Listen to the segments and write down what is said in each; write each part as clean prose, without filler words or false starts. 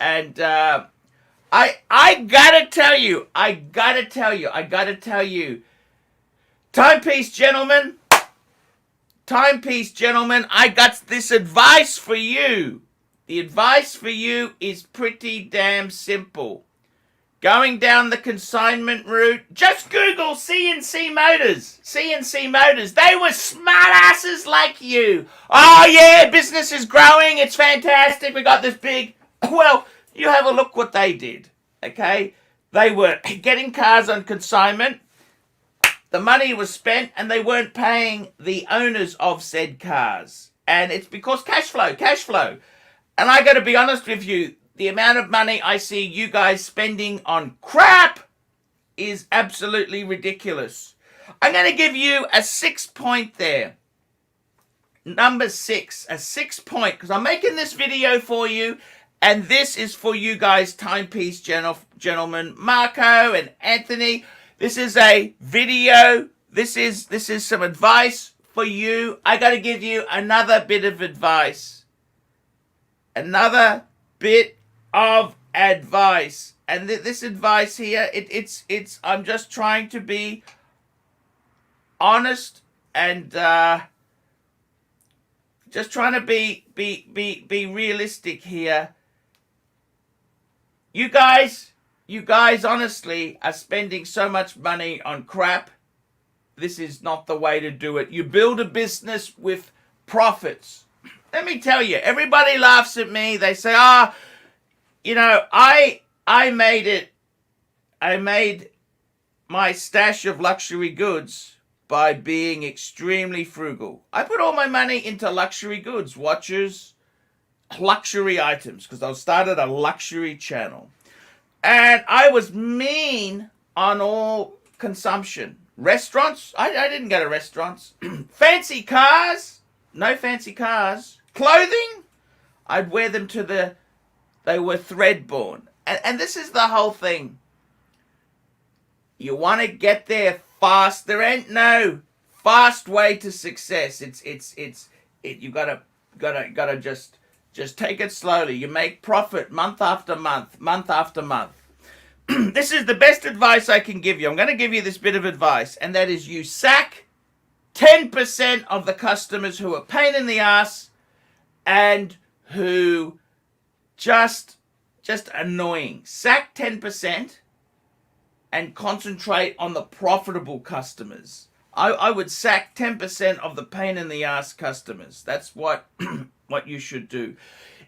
And I gotta tell you, timepiece gentlemen, I got this advice for you. The advice for you is pretty damn simple. Going down the consignment route, just Google CNC Motors. CNC Motors. They were smartasses like you. Oh yeah, business is growing. It's fantastic. We got this big. Well, you have a look what they did. Okay? They were getting cars on consignment. The money was spent and they weren't paying the owners of said cars. And it's because cash flow. And I got to be honest with you, the amount of money I see you guys spending on crap is absolutely ridiculous. I'm going to give you a 6 point there. Number 6, a 6 point, because I'm making this video for you, and this is for you guys, timepiece gentlemen, Marco and Anthony. This is a video. This is some advice for you. I got to give you another bit of advice. Another bit of advice. And this advice here, it's I'm just trying to be honest and just trying to be realistic here. You guys honestly are spending so much money on crap. This is not the way to do it. You build a business with profits. Let me tell you, everybody laughs at me. They say, you know, I made it. I made my stash of luxury goods by being extremely frugal. I put all my money into luxury goods, watches, luxury items, because I started a luxury channel. And I was mean on all consumption. Restaurants, I didn't go to restaurants. Fancy cars, no fancy cars. Clothing, I'd wear them they were thread-borne. And this is the whole thing. You want to get there fast. There ain't no fast way to success. You gotta just take it slowly. You make profit month after month. This is the best advice I can give you. I'm going to give you this bit of advice, and that is you sack 10% of the customers who are pain in the ass and who just annoying. Sack 10% and concentrate on the profitable customers. I would sack 10% of the pain in the ass customers. That's what what you should do.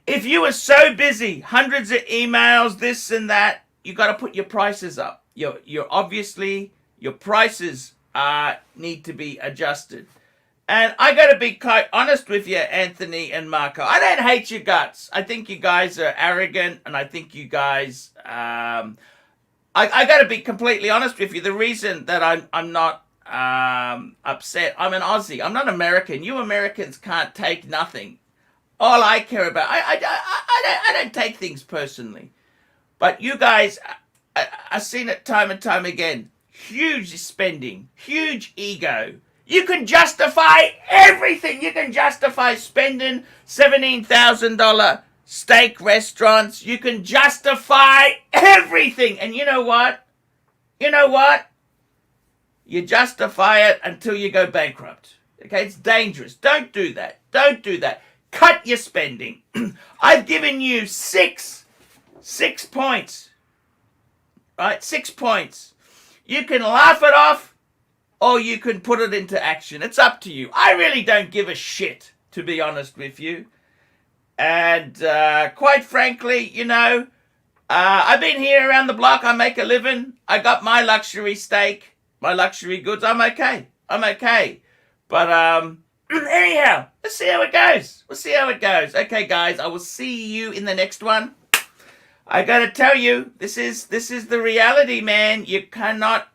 If you are so busy, hundreds of emails, this and that, you got to put your prices up. You're obviously, your prices need to be adjusted. And I got to be quite honest with you, Anthony and Marco. I don't hate your guts. I think you guys are arrogant, and I think you guys. I got to be completely honest with you. The reason that I'm not upset. I'm an Aussie. I'm not American. You Americans can't take nothing. All I care about. I don't take things personally. But you guys, I've seen it time and time again. Huge spending, huge ego. You can justify everything. You can justify spending $17,000 steak restaurants. You can justify everything. And you know what? You justify it until you go bankrupt. Okay, it's dangerous. Don't do that. Cut your spending. I've given you six points. Right? 6 points. You can laugh it off, or you can put it into action. It's up to you. I really don't give a shit, to be honest with you. And quite frankly, I've been here around the block. I make a living. I got my luxury steak, my luxury goods. I'm okay. But anyhow, let's see how it goes. Okay, guys, I will see you in the next one. I gotta tell you, this is the reality, man. You cannot.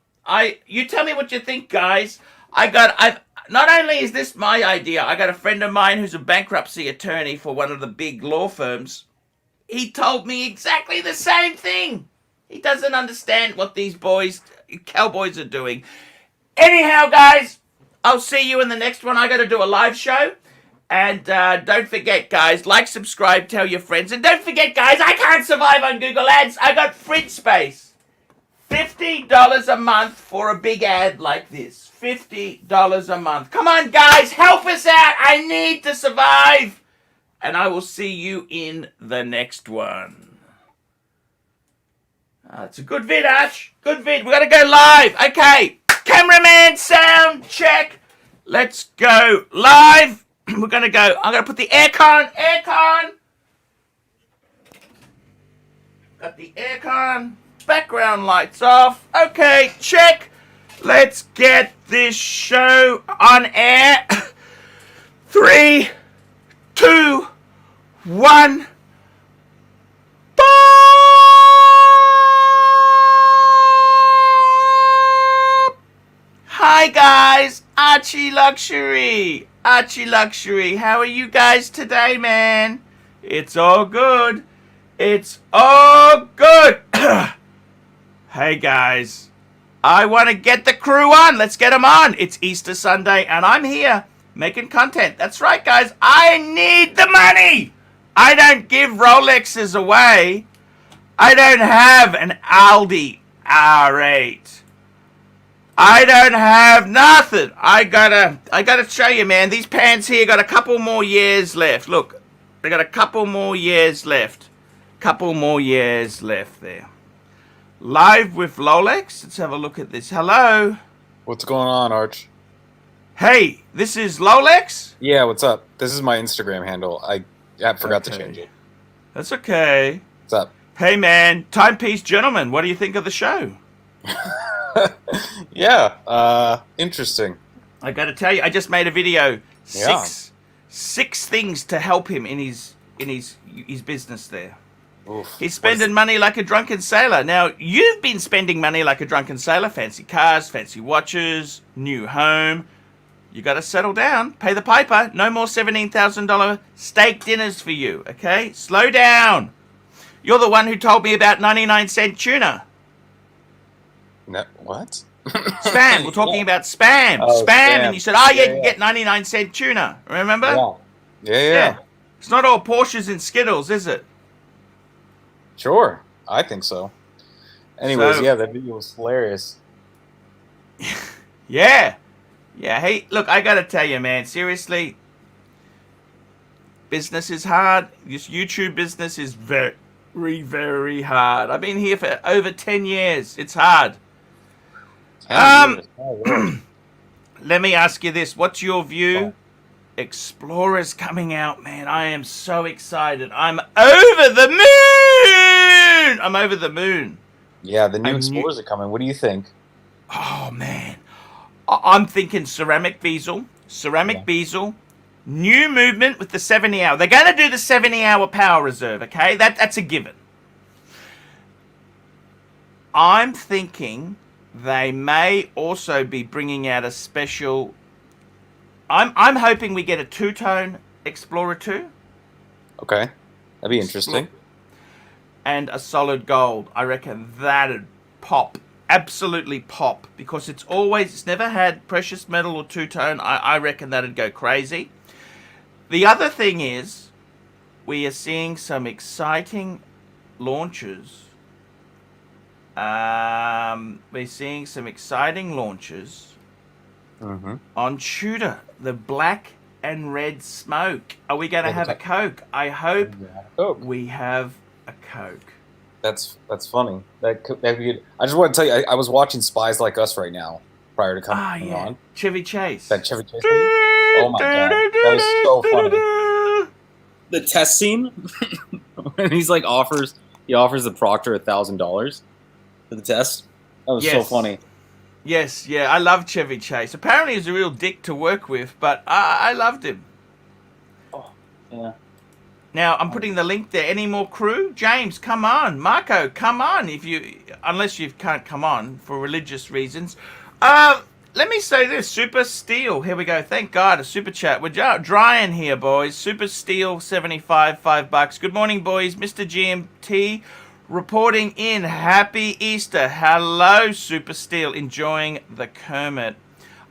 You tell me what you think, guys. Not only is this my idea, I got a friend of mine who's a bankruptcy attorney for one of the big law firms. He told me exactly the same thing. He doesn't understand what these cowboys are doing. Anyhow, guys, I'll see you in the next one. I got to do a live show. And don't forget, guys, like, subscribe, tell your friends. And don't forget, guys, I can't survive on Google Ads. I got fridge space. $50 a month for a big ad like this. $50 a month. Come on, guys, help us out. I need to survive. And I will see you in the next one. It's a good vid, Arch. Good vid. We got to go live. Okay. Cameraman, sound check. Let's go live. We're going to go. I'm going to put the aircon. Got the aircon. Background lights off. Okay, check. Let's get this show on air. 3, 2, 1. Hi guys, ArchieLuxury. ArchieLuxury. How are you guys today, man? It's all good. It's all good. Hey guys, I want to get the crew on. Let's get them on. It's Easter Sunday and I'm here making content. That's right, guys. I need the money. I don't give Rolexes away. I don't have an Aldi R8. I don't have nothing. I gotta show you, man. These pants here got a couple more years left. Look, they got a couple more years left. Couple more years left there. Live with Rolex. Let's have a look at this. Hello. What's going on, Arch? Hey, this is Rolex? Yeah, what's up? This is my Instagram handle. I forgot to change it. That's okay. What's up? Hey, man. Timepiece gentlemen, what do you think of the show? Yeah, interesting. I got to tell you, I just made a video. Yeah. Six things to help him in his business there. Oof. He's spending money like a drunken sailor. Now, you've been spending money like a drunken sailor. Fancy cars, fancy watches, new home. You got to settle down. Pay the piper. No more $17,000 steak dinners for you, okay? Slow down. You're the one who told me about 99-cent tuna. What? Spam. We're talking about spam. Oh, spam. spam. And you said, you can get 99-cent tuna. Remember? Yeah. It's not all Porsches and Skittles, is it? Sure. I think so. Anyways, yeah, that video was hilarious. Yeah. Hey, look, I got to tell you, man, seriously, business is hard. This YouTube business is very, very hard. I've been here for over 10 years. It's hard. Let me ask you this. What's your view? Explorer's coming out, man. I am so excited. I'm over the moon. Yeah, the new Explorers are coming. What do you think? Oh, man. I'm thinking ceramic bezel. New movement with the 70-hour. They're going to do the 70-hour power reserve, okay? That's a given. I'm thinking they may also be bringing out a special... I'm hoping we get a two-tone Explorer 2. Okay. That'd be interesting. And a solid gold. I reckon that'd pop. Absolutely pop. Because it's never had precious metal or two-tone. I reckon that'd go crazy. The other thing is, we are seeing some exciting launches. We're seeing some exciting launches on Tudor, the black and red smoke. Are we going to have a Coke? I hope we have a Coke. That's funny. That'd be good. I just want to tell you, I was watching Spies Like Us right now prior to coming on. Chevy Chase. That Chevy Chase movie? Oh my god, that was so funny. The test scene when he offers the proctor $1,000 for the test. That was so funny. Yes, I love Chevy Chase. Apparently he's a real dick to work with, but I loved him. Oh, yeah. Now, I'm putting the link there. Any more crew? James, come on. Marco, come on. Unless you can't come on for religious reasons. Let me say this. Super Steel. Here we go. Thank God. A super chat. We're drying here, boys. Super Steel, 75, $5. Good morning, boys. Mr. GMT reporting in. Happy Easter. Hello, Super Steel. Enjoying the Kermit.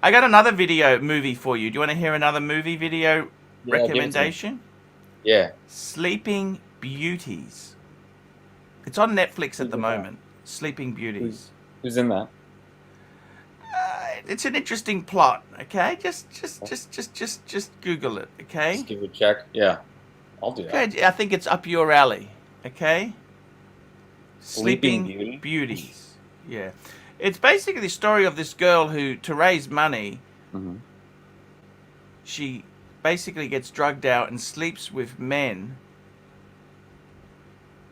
I got another movie for you. Do you want to hear another movie video Yeah, give it to me. recommendation? Yeah. Sleeping Beauties. It's on Netflix at the in that? moment. Sleeping Beauties. Who's in that? It's an interesting plot. Okay, just Google it. Okay. Just give it a check. Yeah, I'll do that. Good. I think it's up your alley. Okay. Sleeping Beauty? Beauties. Yeah. It's basically the story of this girl who, to raise money, Mm-hmm. she basically gets drugged out and sleeps with men,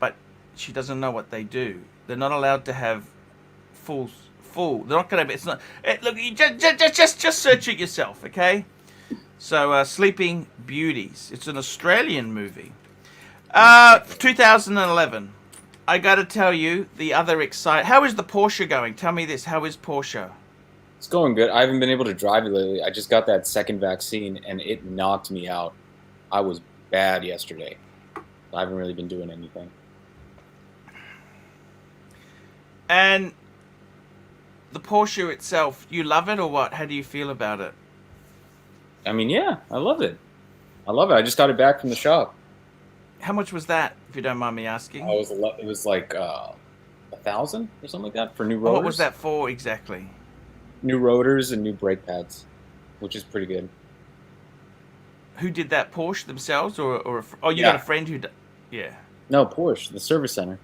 but she doesn't know what they do. They're not allowed to have full. They're not going to. It's not. Look, you just search it yourself, okay? So, Sleeping Beauties. It's an Australian movie. 2011. I got to tell you the other exciting. How is the Porsche going? Tell me this. How is Porsche? It's going good. I haven't been able to drive it lately. I just got that second vaccine, and it knocked me out. I was bad yesterday. I haven't really been doing anything. And the Porsche itself, you love it or what? How do you feel about it? I mean, yeah, I love it. I love it. I just got it back from the shop. How much was that, if you don't mind me asking? It was like 1,000 or something like that for new rotors. What was that for exactly? New rotors and new brake pads, which is pretty good. Who did that? Porsche themselves, or you Yeah. got a friend who? Yeah. No, Porsche, the service center.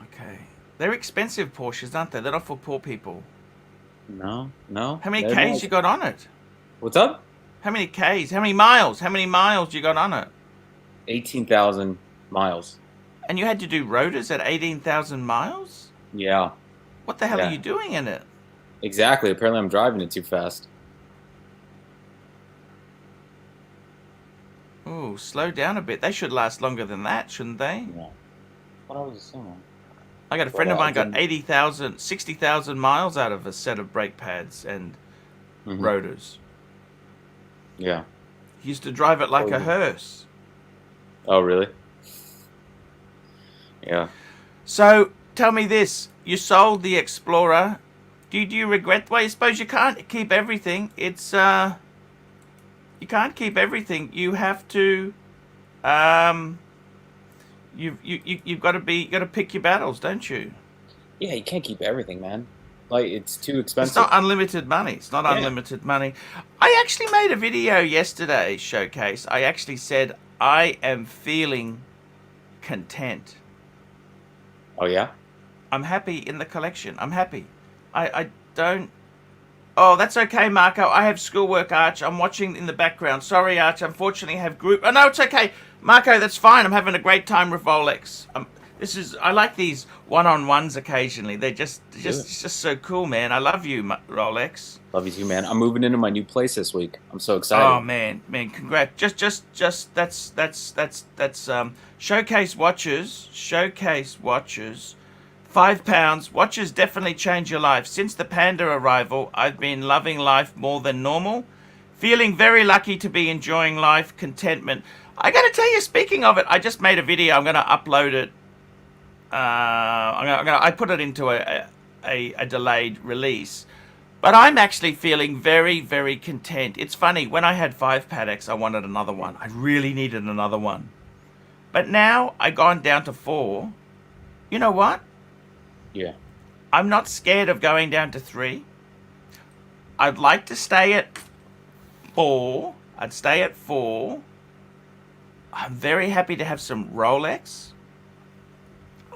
Okay. They're expensive Porsches, aren't they? They're not for poor people. No. How many they're Ks not. you got on it? What's up? How many Ks? How many miles? How many miles you got on it? 18,000 miles. And you had to do rotors at 18,000 miles? Yeah, What the hell Yeah. are you doing in it? exactly. Apparently, I'm driving it too fast. Ooh, slow down a bit. They should last longer than that, shouldn't they? Yeah. What I was assuming. I got a friend of Well, mine got 80,000, 60,000 miles out of a set of brake pads and Mhm. rotors. Yeah. He used to drive it like Oh, a yeah. hearse. Oh, really? Yeah. So, tell me this. You sold the Explorer. Do you regret? Well, I suppose you can't keep everything. It's, you can't keep everything. You have to, you've got to pick your battles, don't you? Yeah, you can't keep everything, man. Like, it's too expensive. It's not unlimited money. It's not Yeah. unlimited money. I actually made a video yesterday, Showcase. I actually said, I am feeling content. Oh, yeah? I'm happy in the collection. I'm happy. I don't... Oh, that's okay, Marco. I have schoolwork, Arch. I'm watching in the background. Sorry, Arch. Unfortunately, I have group... Oh, no, it's okay. Marco, that's fine. I'm having a great time with Rolex. I like these one-on-ones occasionally. They're just so cool, man. I love you, Rolex. Love you too, man. I'm moving into my new place this week. I'm so excited. Oh man, congrats! Just that's Showcase watches. Showcase watches. £5. Watches definitely change your life. Since the Panda arrival, I've been loving life more than normal. Feeling very lucky to be enjoying life. Contentment. I gotta tell you, speaking of it, I just made a video. I'm gonna upload it. I put it into a delayed release. But I'm actually feeling very, very content. It's funny, when I had 5 Pateks, I wanted another one. I really needed another one. But now I've gone down to 4. You know what? Yeah. I'm not scared of going down to 3. I'd like to stay at 4. I'd stay at 4. I'm very happy to have some Rolex.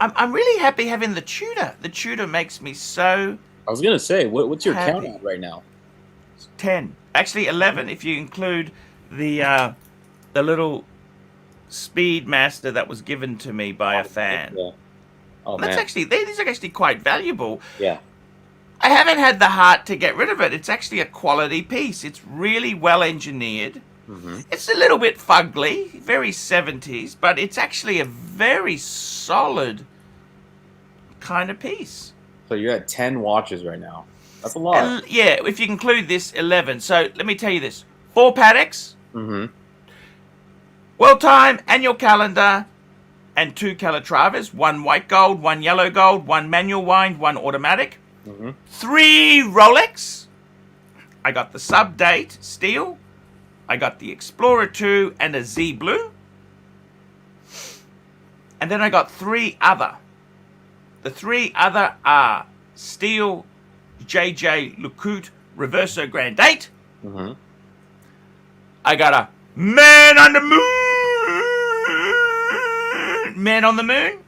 I'm really happy having the Tudor. The Tudor makes me so... I was going to say, what's your Happy. count on right now? 10. Actually, 11 if you include the little Speedmaster that was given to me by a fan. Yeah. Oh, That's man. actually, these are actually quite valuable. Yeah. I haven't had the heart to get rid of it. It's actually a quality piece. It's really well engineered. Mm-hmm. It's a little bit fugly, very 70s, but it's actually a very solid kind of piece. So you're at 10 watches right now. That's a lot. And, yeah, if you include this, 11. So let me tell you this. 4 Pateks, Mm-hmm. World Time, Annual Calendar, and 2 Calatravas. 1 white gold, 1 yellow gold, 1 manual wind, 1 automatic. Mm-hmm. 3 Rolex. I got the sub-date steel. I got the Explorer 2 and a Z Blue. And then I got 3 other. The 3 other are steel JJ LeCoultre Reverso Grand 8. Mm-hmm. I got a Man on the Moon. Man on the Moon.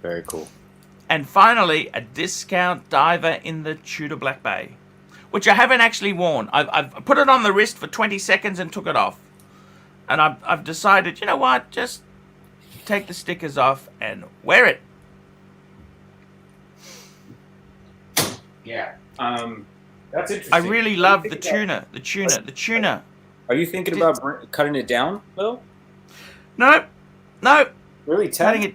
Very cool. And finally, a discount diver in the Tudor Black Bay, which I haven't actually worn. I've put it on the wrist for 20 seconds and took it off. And I've decided, you know what, just take the stickers off and wear it. Yeah. That's interesting. I really love the tuna. The tuna. Are you thinking about cutting it down, though? No. Really, 10? Cutting it.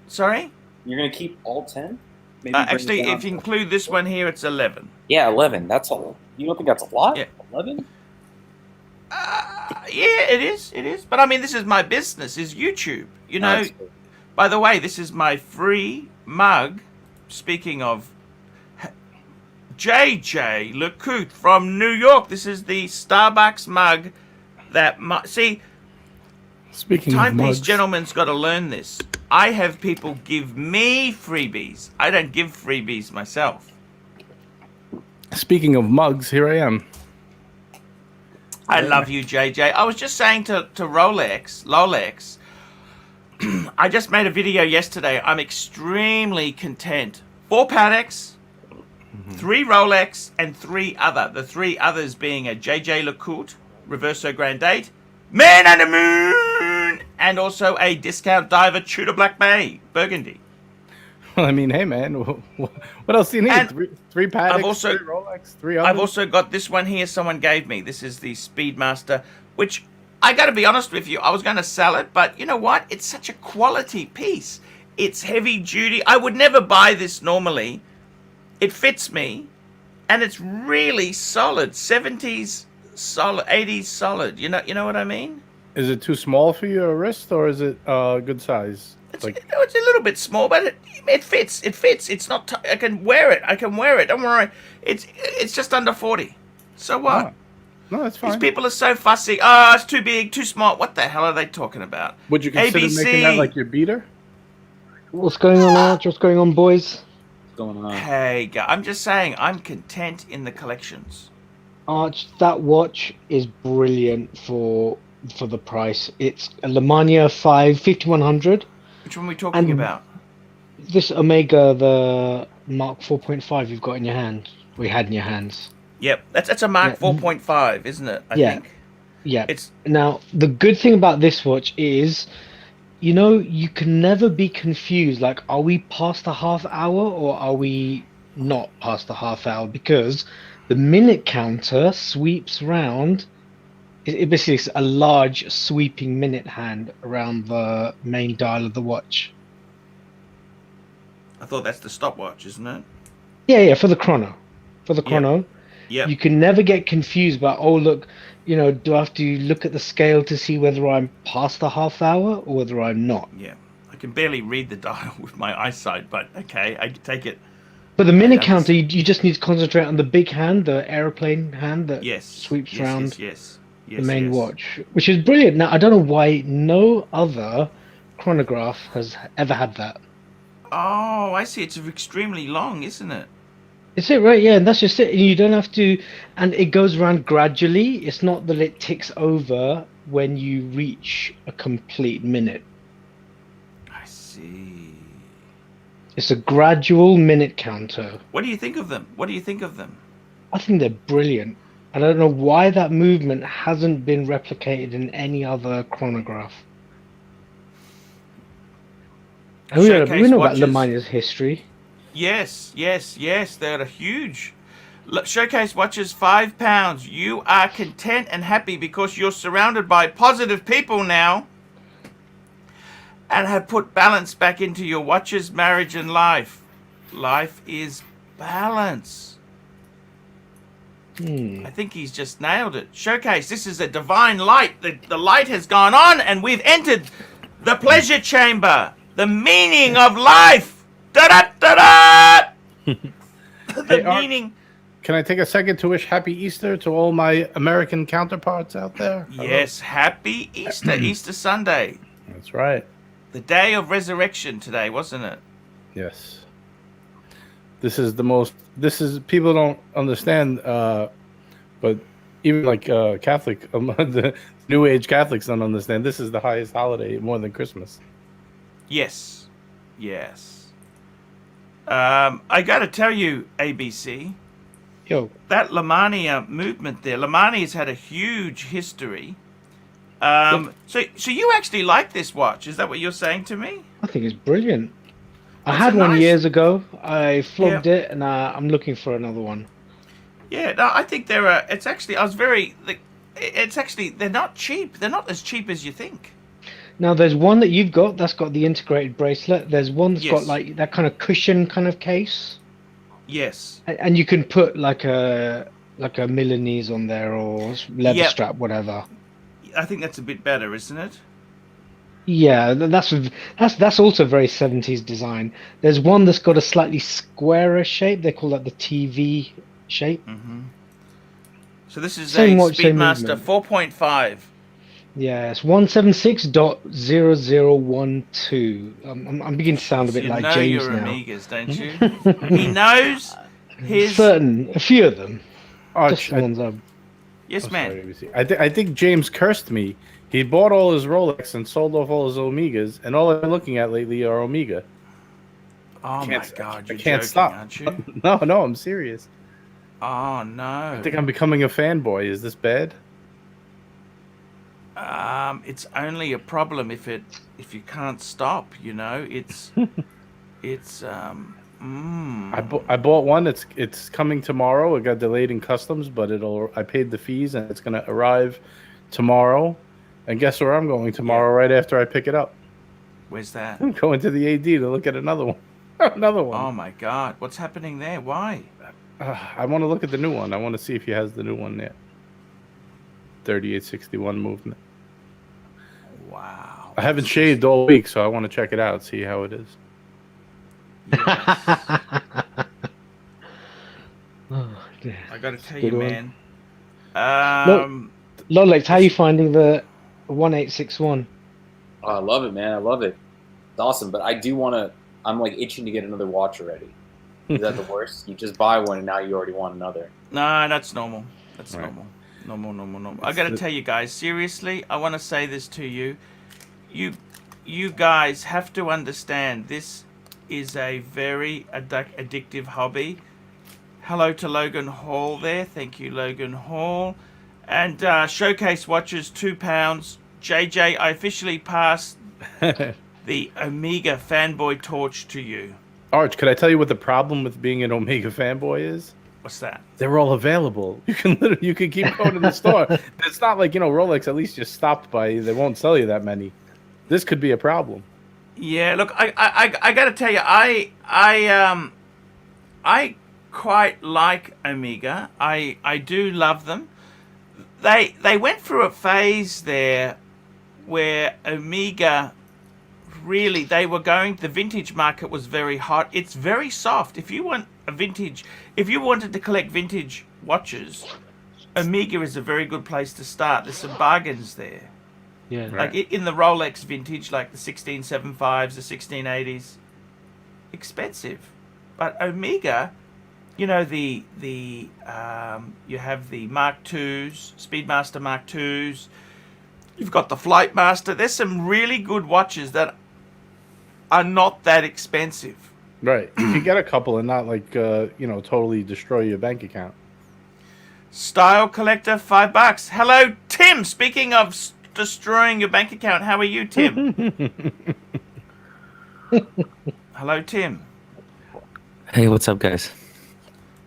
Sorry? You're going to keep all 10? Maybe bring it Actually, down if you include this one here, it's 11. Yeah, 11. That's all. You don't think that's a lot? Yeah. 11? Yeah, it is. But I mean, this is my business, is YouTube. You know, That's cool. by the way, this is my free mug. Speaking of JJ LeCoultre from New York. This is the Starbucks mug that... See, Speaking of Timepiece mugs, Gentleman's got to learn this. I have people give me freebies. I don't give freebies myself. speaking of mugs, here I am. I love you, JJ. I was just saying to Rolex, I just made a video yesterday. I'm extremely content. 4 Pateks, 3 Rolex, and 3 other. The 3 others being a JJ LeCoultre Reverso Grand 8, Man on the Moon, and also a discount diver Tudor Black Bay Burgundy. Well, I mean, hey man, what else do you need? And Three Pateks, I've also- 3 Rolex, 3 others. I've also got this one here someone gave me. This is the Speedmaster, which I got to be honest with you, I was going to sell it, but you know what? It's such a quality piece. It's heavy duty. I would never buy this normally. It fits me, and it's really solid. 70s solid, 80s solid. You know what I mean? Is it too small for your wrist, or is it good size? It's a little bit small, but it fits. It fits. It's not. I can wear it. Don't worry. It's just under 40. So what? Oh, no, that's fine. These people are so fussy. Oh, it's too big, too small. What the hell are they talking about? Would you consider ABC. making that like your beater? What's going on, Arch? What's going on, boys? What's going on? Hey, I'm just saying, I'm content in the collections. Arch, that watch is brilliant for the price. It's a Lemania 5100. Which one are we talking about? This Omega, the Mark 4.5 you've got in your hand. We had in your hands. Yep, that's a Mark Yeah. 4.5, isn't it? I Yeah. think. Yeah. It's Now, the good thing about this watch is, you know, you can never be confused. Like, are we past the half hour or are we not past the half hour? Because the minute counter sweeps round. It basically is a large sweeping minute hand around the main dial of the watch. I thought that's the stopwatch, isn't it? Yeah, for the chrono. For the chrono. Yep. You can never get confused about, oh, look, you know, do I have to look at the scale to see whether I'm past the half hour or whether I'm not? Yeah. I can barely read the dial with my eyesight, but okay, I take it. But the minute that's- counter, you just need to concentrate on the big hand, the aeroplane hand that Yes. sweeps yes, round Yes. the main watch, which is brilliant. Now, I don't know why no other chronograph has ever had that. Oh, I see. It's extremely long, isn't it? Is it right? Yeah, and that's just it. You don't have to, and it goes around gradually. It's not that it ticks over when you reach a complete minute. I see. It's a gradual minute counter. What do you think of them? I think they're brilliant. I don't know why that movement hasn't been replicated in any other chronograph. And we know Showcase about watches. Lemania's history. Yes. They're a huge. Look, Showcase watches, £5. You are content and happy because you're surrounded by positive people now and have put balance back into your watches, marriage, and life. Life is balance. I think he's just nailed it. Showcase, this is a divine light. The light has gone on and we've entered the pleasure chamber. The meaning of life. Da-da-da-da! The Hey, meaning can I take a second to wish Happy Easter to all my American counterparts out there? Yes, happy Easter, Easter Sunday. That's right. The day of resurrection today, wasn't it? Yes. This is the most. This is people don't understand, but even like Catholic, the New Age Catholics don't understand. This is the highest holiday, more than Christmas. Yes. Yes. I got to tell you, ABC, Yo, that Lamania movement there, Lamania's had a huge history. So you actually like this watch? Is that what you're saying to me? I think it's brilliant. I That's had a one nice- years ago. I flogged it, and I'm looking for another one. Yeah, no, I think they're. It's actually. I was very. It's actually. They're not cheap. They're not as cheap as you think. Now, there's one that you've got that's got the integrated bracelet. There's one that's got Yes. like that kind of cushion kind of case, Yes. and you can put like a Milanese on there or leather Yep. strap, whatever. I think that's a bit better, isn't it? Yeah, that's also very 70s design. There's one that's got a slightly squarer shape. They call that the TV shape. Mm-hmm. So this is Same a watch, same Speedmaster movement. 4.5. Yeah, it's 176.0012. I'm beginning to sound a bit You like know James your now. Amigas, don't you? He knows his. A few of them. Arch, Just the ones I've. Yes, I'm man. sorry, ABC. I think James cursed me. He bought all his Rolex and sold off all his Omegas, and all I've been looking at lately are Omega. Oh my Can't- God, I you're can't joking, stop. aren't you? No, I'm serious. Oh no. I think I'm becoming a fanboy. Is this bad? It's only a problem if you can't stop. You know, it's. I bought one. It's coming tomorrow. It got delayed in customs, but I paid the fees and it's gonna arrive tomorrow. And guess where I'm going tomorrow? Right after I pick it up, Where's that? I'm going to the AD to look at another one. Another Oh one. my God, what's happening there? Why? I want to look at the new one. I want to see if he has the new one there. 3861 movement. Wow. I haven't shaved all week, so I want to check it out, see how it is. Yes. Oh, dear. I gotta tell Good you, one. man. Rolex, how are you finding the 1861? Oh, I love it, man. I love it. It's awesome. But I do want to. I'm like itching to get another watch already. Is that the worst? You just buy one and now you already want another. No, that's normal. That's Right. normal. I gotta tell you guys, seriously, I want to say this to you. You guys have to understand this is a very addictive hobby. Hello to Logan Hall there. Thank you, Logan Hall. And Showcase Watches, £2. JJ, I officially pass the Omega fanboy torch to you. Arch, could I tell you what the problem with being an Omega fanboy is? What's that? They're all available. You can keep going to the store. It's not like, Rolex at least just stopped by. They won't sell you that many. This could be a problem. Yeah, look, I got to tell you, I quite like Omega. I do love them. They went through a phase there where Omega really the vintage market was very hot. It's very soft. If you wanted to collect vintage watches, Omega is a very good place to start. There's some bargains there. Yeah. Like in the Rolex vintage, like the 1675s, the 1680s, expensive. But Omega, you have the Mark IIs, Speedmaster Mark IIs. You've got the Flightmaster. There's some really good watches that are not that expensive. Right. You can get a couple and not totally destroy your bank account. Style Collector, $5. Hello, Tim. Speaking of destroying your bank account, how are you, Tim? Hello, Tim. Hey, what's up, guys?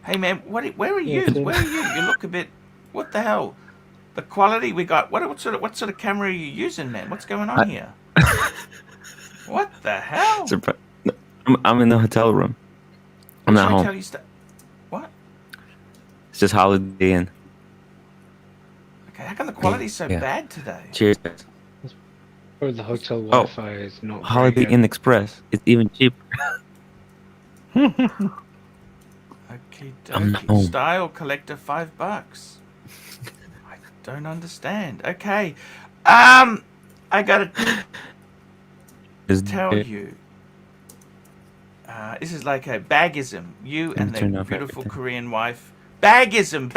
Hey, man, where are you? Tim. Where are you? You look a bit. What the hell? The quality we got. What sort of camera are you using, man? What's going on here? What the hell? I'm in the hotel room. I'm not home. What? It's just Holiday Inn. Okay, how come the quality's so Yeah. bad today? Cheers, guys. Or the hotel Wi-Fi is not. very Holiday good. Inn Express. It's even cheaper. Okay, I'm dokie. home. Style collector, $5. I don't understand. Okay. I gotta tell you. This is like a bagism. You Let me and the turn off beautiful everything. Korean wife. Bagism.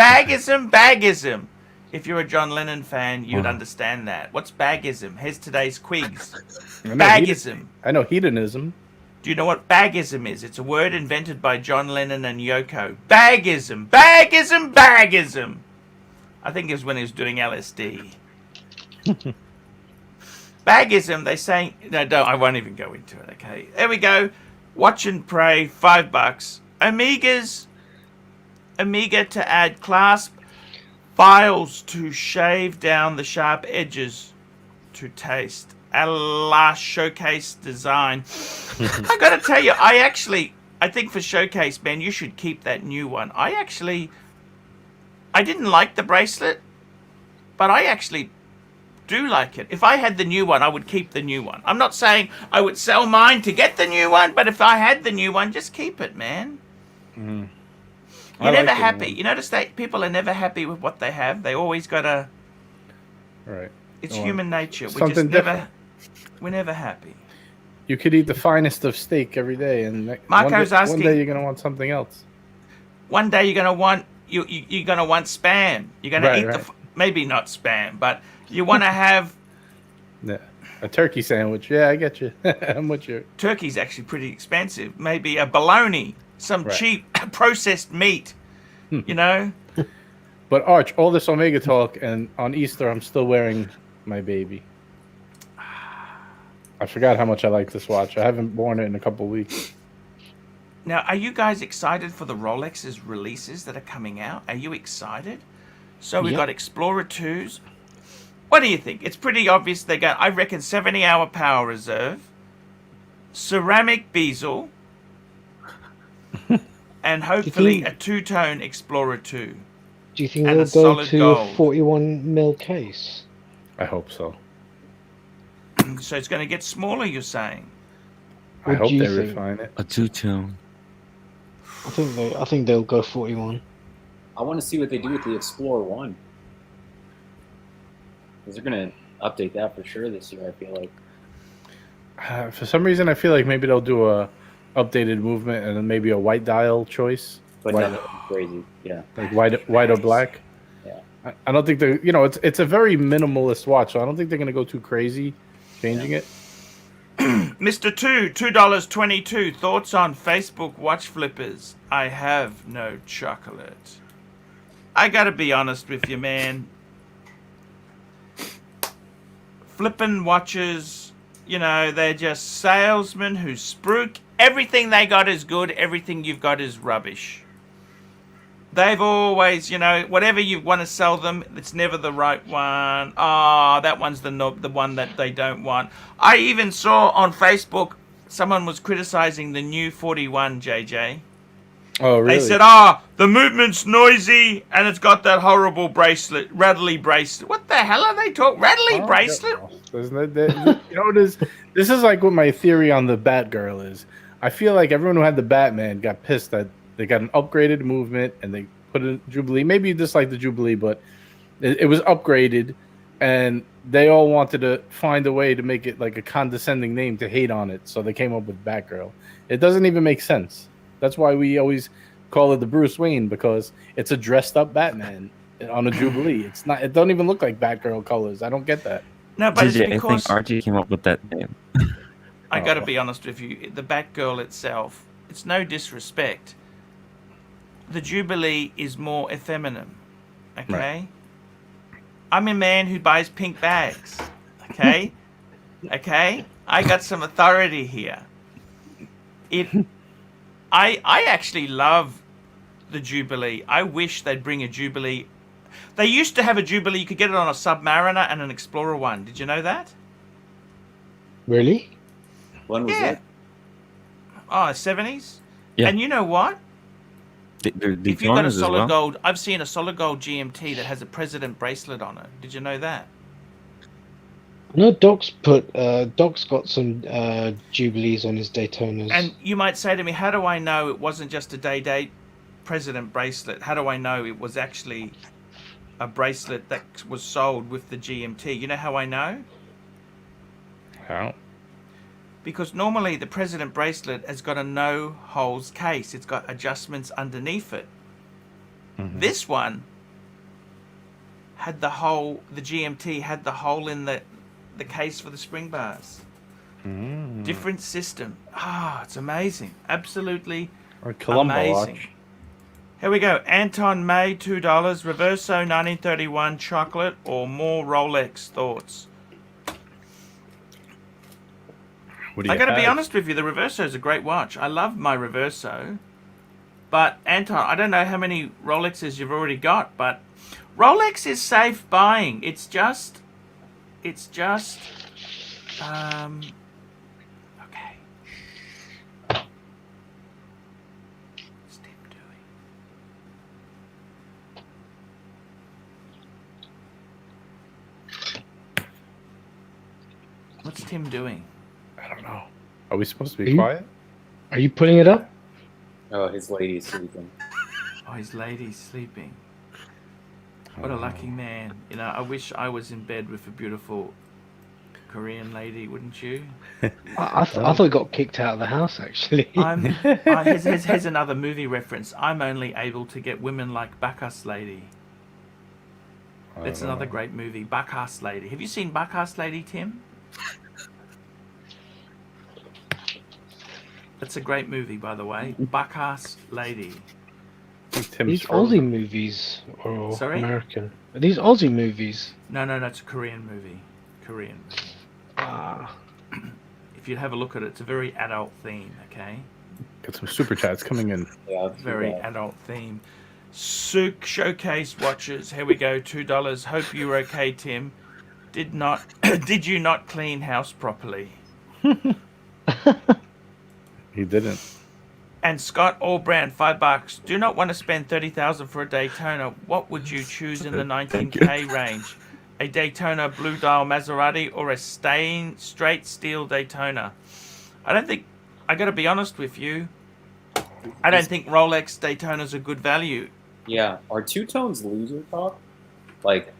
If you're a John Lennon fan, you'd Wow. understand that. What's bagism? Here's today's quiz. I know Bagism. I know hedonism. Do you know what bagism is? It's a word invented by John Lennon and Yoko. Bagism. I think it was when he was doing LSD. Bagism, they say... No, don't. I won't even go into it, okay? There we go. Watch and pray, $5. Amiga to add clasp files to shave down the sharp edges to taste. A la showcase design. I gotta tell you, I think for showcase, man, you should keep that new one. I didn't like the bracelet, but I actually do like it. If I had the new one, I would keep the new one. I'm not saying I would sell mine to get the new one, but if I had the new one, just keep it, man. Mm. You're never happy. You notice that people are never happy with what they have. They always gotta. Right. It's human nature. We're never happy. You could eat the finest of steak every day, and Marco's asking. One day you're gonna want something else. One day you're gonna want you're gonna want spam. You're gonna eat maybe not spam, but you want to have a turkey sandwich. Yeah, I get you. I'm with you. Turkey's actually pretty expensive. Maybe a bologna, some cheap processed meat. You know. But Arch, all this Omega talk, and on Easter I'm still wearing my baby. I forgot how much I like this watch. I haven't worn it in a couple of weeks. Now, are you guys excited for the Rolex's releases that are coming out? Are you excited? So we've got Explorer 2s. What do you think? It's pretty obvious they got, I reckon, 70-hour power reserve, ceramic bezel, and hopefully a two-tone Explorer 2. Do you think they'll go to a 41 mil case? I hope so. So it's going to get smaller, you're saying? I hope they refine it. A two-tone. I think they'll go 41. I want to see what they do with the Explorer 1. Because they're going to update that for sure this year, I feel like. For some reason, I feel like maybe they'll do a updated movement and then maybe a white dial choice. But nothing crazy, yeah. Like white or black. Yeah. I don't think they're, it's a very minimalist watch, so I don't think they're going to go too crazy changing it. Mr. $2.22. Thoughts on Facebook watch flippers? I have no chocolate. I gotta be honest with you, man. Flipping watches, they're just salesmen who spruik. Everything they got is good. Everything you've got is rubbish. They've always, whatever you want to sell them, it's never the right one. That one's the one that they don't want. I even saw on Facebook someone was criticizing the new 41, JJ. Oh, really? They said, the movement's noisy and it's got that horrible bracelet, rattly bracelet. What the hell are they talking? Rattly bracelet? This is like what my theory on the Batgirl is. I feel like everyone who had the Batman got pissed that they got an upgraded movement and they put a Jubilee. Maybe you dislike the Jubilee, but it was upgraded and they all wanted to find a way to make it like a condescending name to hate on it. So they came up with Batgirl. It doesn't even make sense. That's why we always call it the Bruce Wayne, because it's a dressed up Batman on a Jubilee. It's not. It don't even look like Batgirl colors. I don't get that. No, but it's I because think Archie came up with that name. I got to be honest with you. The Batgirl itself, it's no disrespect. The Jubilee is more effeminate. Okay, Right. I'm a man who buys pink bags. Okay, I got some authority here. I actually love the Jubilee. I wish they'd bring a Jubilee. They used to have a Jubilee. You could get it on a Submariner and an Explorer 1. Did you know that? Really? When was that? 70s. Yeah. And you know what? The If you've got a as solid well. gold, I've seen a solid gold GMT that has a president bracelet on it. Did you know that? No, Doc's got some Jubilees on his Daytonas. And you might say to me, how do I know it wasn't just a day date? president bracelet. How do I know it was actually a bracelet that was sold with the GMT? You know how I know? How? Because normally the president bracelet has got a no holes case. It's got adjustments underneath it. This one had the GMT had the hole in the case for the spring bars. Different system. It's amazing. Absolutely Or Columbo amazing. watch. Here we go. Anton May, $2. Reverso 1931 chocolate or more Rolex thoughts? What do you I got to be have? honest with you. The Reverso is a great watch. I love my Reverso. But Anton, I don't know how many Rolexes you've already got, but Rolex is safe buying. It's just okay. What's Tim doing? What's Tim doing? I don't know. Are we supposed to be Are you- quiet? Are you putting it up? Oh, his lady's sleeping. Oh, his lady's sleeping. What a lucky man. You know, I wish I was in bed with a beautiful Korean lady, wouldn't you? I thought he got kicked out of the house, actually. Here's another movie reference. I'm only able to get women like Bacchus Lady. That's another great movie, Bacchus Lady. Have you seen Bacchus Lady, Tim? That's a great movie, by the way. Bacchus Lady. Tim's These frozen. Aussie movies or Sorry? American? Are these Aussie movies? No, it's a Korean movie. Korean movie. Ah, If you have a look at it, it's a very adult theme, okay? Got some super chats coming in. Yeah, Very adult theme. Souk Showcase watches. Here we go. $2. Hope you're okay, Tim. Did you not clean house properly? He didn't. And Scott Allbrand, $5. Do not want to spend $30,000 for a Daytona. What would you choose in the Thank 19K range? A Daytona Blue Dial Maserati or a straight steel Daytona? I got to be honest with you. I don't think Rolex Daytona's a good value. Yeah, are two-tones loser talk? Like,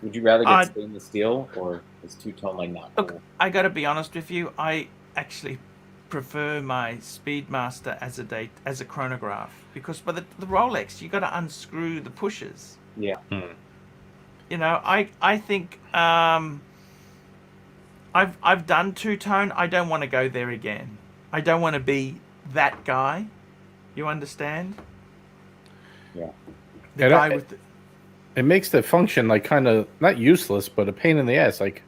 would you rather get stainless steel or is two-tone like not cool? Look, I got to be honest with you. I actually prefer my Speedmaster as a chronograph because by the Rolex you got to unscrew the pushers. Yeah. You know, I think I've done two-tone. I don't want to go there again. I don't want to be that guy. You understand? Yeah. The And guy I- with the, It makes the function like kind of not useless, but a pain in the ass. Like,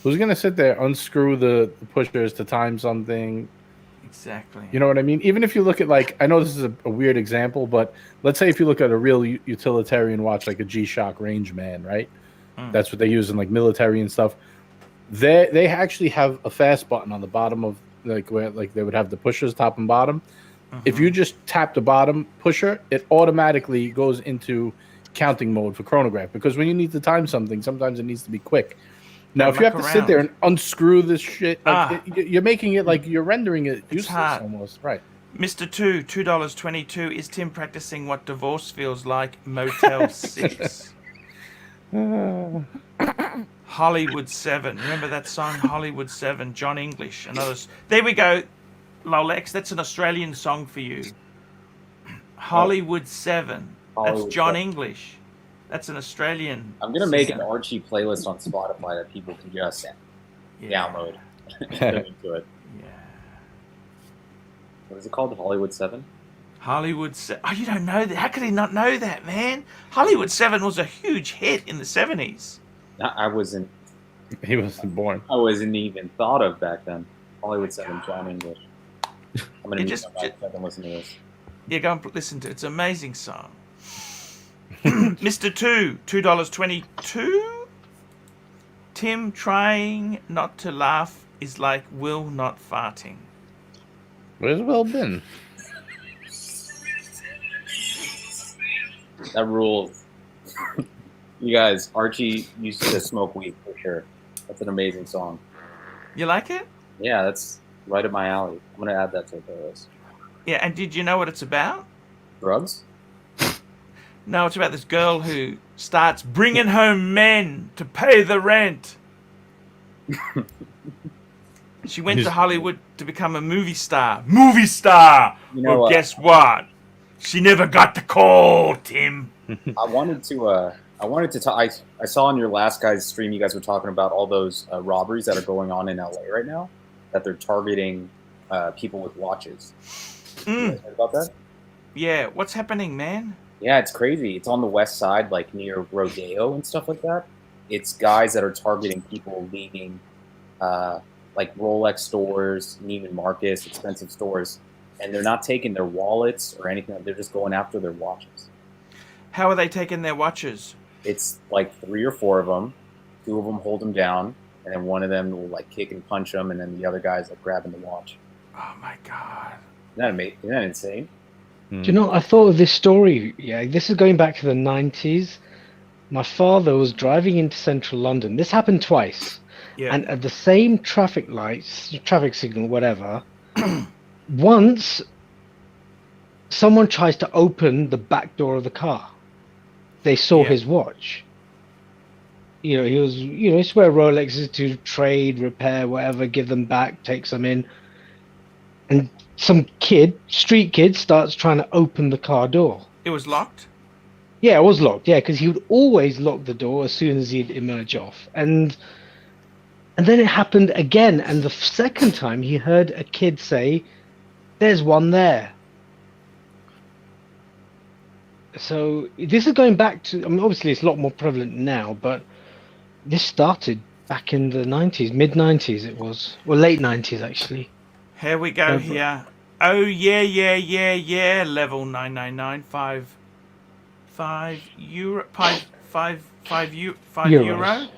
who's gonna sit there unscrew the pushers to time something? exactly. You know what I mean? Even if you look at like, I know this is a weird example, but let's say if you look at a real utilitarian watch like a G-Shock Rangeman, right? That's what they use in like military and stuff. They actually have a fast button on the bottom of like where like they would have the pushers top and bottom. If you just tap the bottom pusher, it automatically goes into counting mode for chronograph because when you need to time something, sometimes it needs to be quick. Now, if you have to sit there and unscrew this shit, like you're making it like you're rendering it useless hard. almost, right? Mr. $2.22. Is Tim practicing what divorce feels like? Motel 6. Hollywood 7. Remember that song, Hollywood 7? John English and others. There we go, Rolex. That's an Australian song for you. Hollywood 7. That's Hollywood John 7. English. That's an Australian. I'm gonna make an singer. Archie playlist on Spotify that people can just Yeah. download and put into it. Yeah. What is it called? Hollywood 7? Hollywood 7. Oh, you don't know that? How could he not know that, man? Hollywood 7 was a huge hit in the 70s. I wasn't He wasn't born. even thought of back then. Hollywood 7, John English. I'm gonna You need just- some life and listen to this. Yeah, go and listen to it. It's an amazing song. Mr. $2.22. Tim trying not to laugh is like Will not farting. Where's Will been? That rules. You guys, Archie used to smoke weed for sure. That's an amazing song. You like it? Yeah, that's right up my alley. I'm gonna add that to the playlist. Yeah, and did you know what it's about? Drugs? No, it's about this girl who starts bringing home men to pay the rent. She went to Hollywood to become a movie star. Movie star! You know, Well, guess what? She never got the call, Tim. I wanted to talk. I saw on your last guy's stream, you guys were talking about all those robberies that are going on in LA right now, that they're targeting people with watches. You guys heard about that? Yeah, what's happening, man? Yeah, it's crazy. It's on the west side, like near Rodeo and stuff like that. It's guys that are targeting people leaving, like Rolex stores, Neiman Marcus, expensive stores, and they're not taking their wallets or anything. They're just going after their watches. How are they taking their watches? It's like 3 or 4 of them. 2 of them hold them down, and then one of them will like kick and punch them, and then the other guy's like grabbing the watch. Oh my god! Isn't that amazing? Isn't that insane? Do you know, I thought of this story. Yeah, this is going back to the 90s. My father was driving into central London. This happened twice. Yeah. And at the same traffic lights, traffic signal, whatever, once someone tries to open the back door of the car. They saw his watch. You know, he was, you know, it's where Rolex is to trade, repair, whatever, give them back, take some in. And some kid, street kid, starts trying to open the car door. It was locked? Yeah, it was locked. Yeah, because he would always lock the door as soon as he'd emerge off. And then it happened again. And the second time he heard a kid say, "There's one there." So this is going back to, I mean, obviously it's a lot more prevalent now, but this started back in the 90s, mid-90s it was. Well, late 90s, actually. Here we go here. Oh, yeah. Level 999. 5 euro. 5 euro.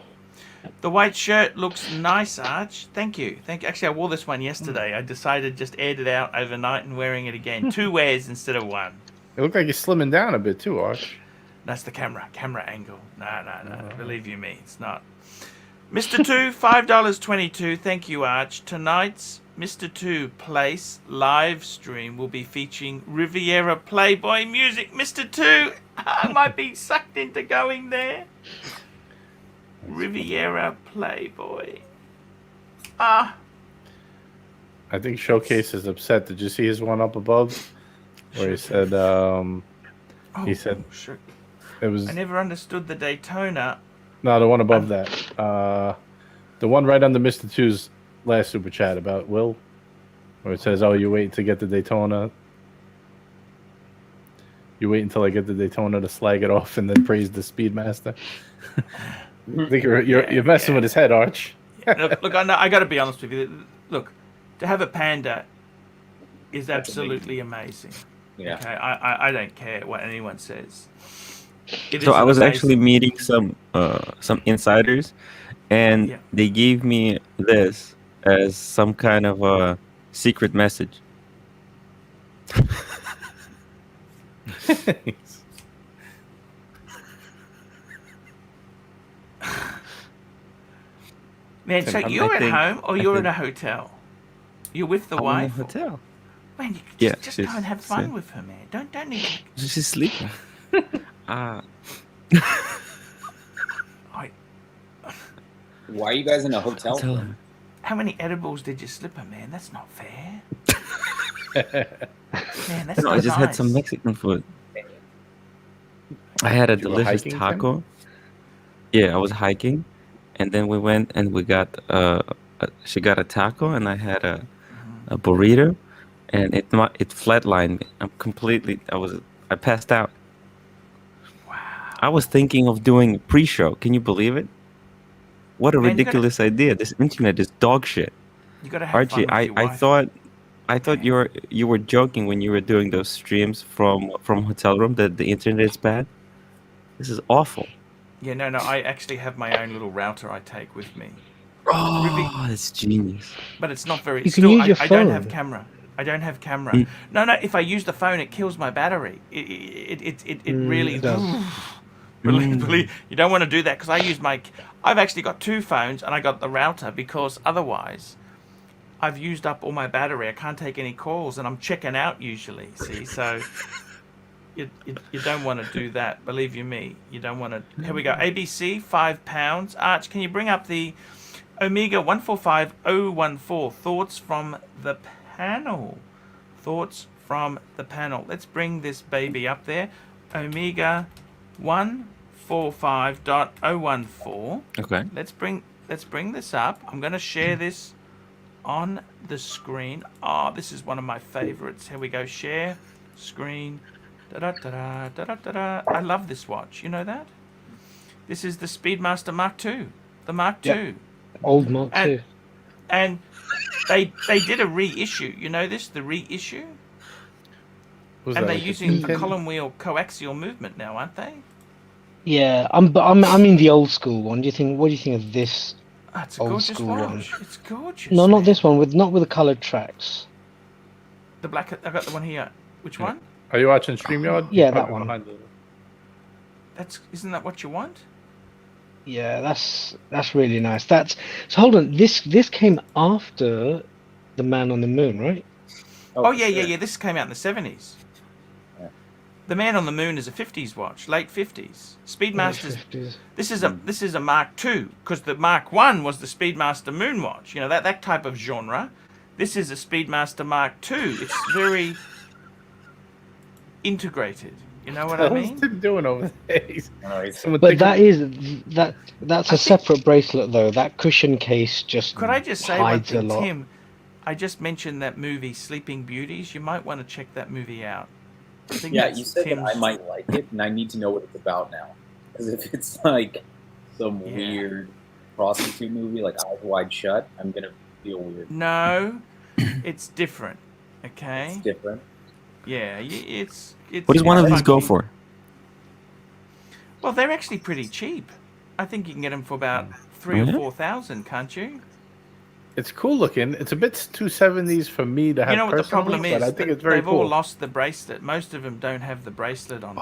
The white shirt looks nice, Arch. Thank you. Actually, I wore this one yesterday. I decided just aired it out overnight and wearing it again. 2 wears instead of 1. It looked like you're slimming down a bit too, Arch. That's the camera angle. No. Believe you me, it's not. Mr. 2, $5.22. Thank you, Arch. Tonight's Mr. 2 Place live stream will be featuring Riviera Playboy music. Mr. 2, I might be sucked into going there. Riviera Playboy. I think Showcase is upset. Did you see his one up above? Where he said, Sure. It was. I never understood the Daytona. No, the one above that. The one right under Mr. 2's last super chat about Will, where it says, "Oh, you wait to get the Daytona. You wait until I get the Daytona to slag it off and then praise the Speedmaster." I think you're messing with his head, Arch. Look, I got to be honest with you. Look, to have a Panda is absolutely amazing. Yeah. Okay, I don't care what anyone says. So I was actually meeting some insiders, and they gave me this as some kind of a secret message. Man, so you're at home or you're in a hotel? You're with the wife? In a hotel. Man, you just go and have fun with her, man. Don't need to... She's sleeping. Why are you guys in a hotel? How many edibles did you slip her, man? That's not fair. Man, that's not I just nice. had some Mexican food. I had a delicious taco. Yeah, I was hiking, and then we went and we got she got a taco, and I had a burrito, and it flatlined me. I passed out. Wow. I was thinking of doing a pre-show. Can you believe it? What a ridiculous idea! This internet is dog shit. You gotta have Archie, fun with your wife. I thought you were joking when you were doing those streams from hotel room that the internet is bad. This is awful. Yeah, no, I actually have my own little router I take with me. Oh, that's genius. But it's not very... You can use your I don't phone. have camera. No, if I use the phone, it kills my battery. It really... It does. Believe, you don't want to do that, because I've actually got 2 phones, and I got the router, because otherwise I've used up all my battery. I can't take any calls, and I'm checking out usually, see? So You don't want to do that. Believe you me, you don't want to. Here we go. ABC, £5. Arch, can you bring up the Omega 145014? Thoughts from the panel. Thoughts from the panel. Let's bring this baby up there. Omega 145.014. Okay. Let's bring this up. I'm going to share this on the screen. Oh, this is one of my favorites. Here we go. Share screen. Da-da-da-da, da-da-da-da. I love this watch. You know that? This is the Speedmaster Mark II. The Mark II. Yep. Old Mark II. And they did a reissue. You know this? The reissue? Was And that they're like a using the Tintin? column wheel coaxial movement now, aren't they? Yeah, I'm in the old school one. What do you think of this? Oh, it's a Old gorgeous school watch. one. It's gorgeous. No, not man. this one. Not with the coloured tracks. The black. I got the one here. Which one? Are you watching StreamYard? Yeah, You're that probably one. behind the- Isn't that what you want? Yeah, that's really nice. So hold on. This came after the Man on the Moon, right? Oh yeah. This came out in the 70s. Yeah. The Man on the Moon is a 50s watch, late 50s. Speedmaster's. 50s. This is a Mark II, because the Mark I was the Speedmaster Moon watch. You know that type of genre. This is a Speedmaster Mark II. It's very integrated. You know what I What's mean? Tim doing over there? Someone But take that's I a separate bracelet though. That cushion case just Could I just say one hides a thing, lot. Tim? I just mentioned that movie, Sleeping Beauties. You might want to check that movie out. I think Yeah, that's you said that Tim's- I might like it, and I need to know what it's about now. Because if it's like some Yeah. weird prostitute movie, like Eyes Wide Shut, I'm gonna feel weird. No, it's different. Okay. It's different. Yeah, it's. What does one of these go funky. for? Well, they're actually pretty cheap. I think you can get them for about 3 or Mhm. 4,000, can't you? It's cool looking. It's a bit 270s for me to have. You know what the personally, problem but is? I think it's very They've cool. all lost the bracelet. Most of them don't have the bracelet on.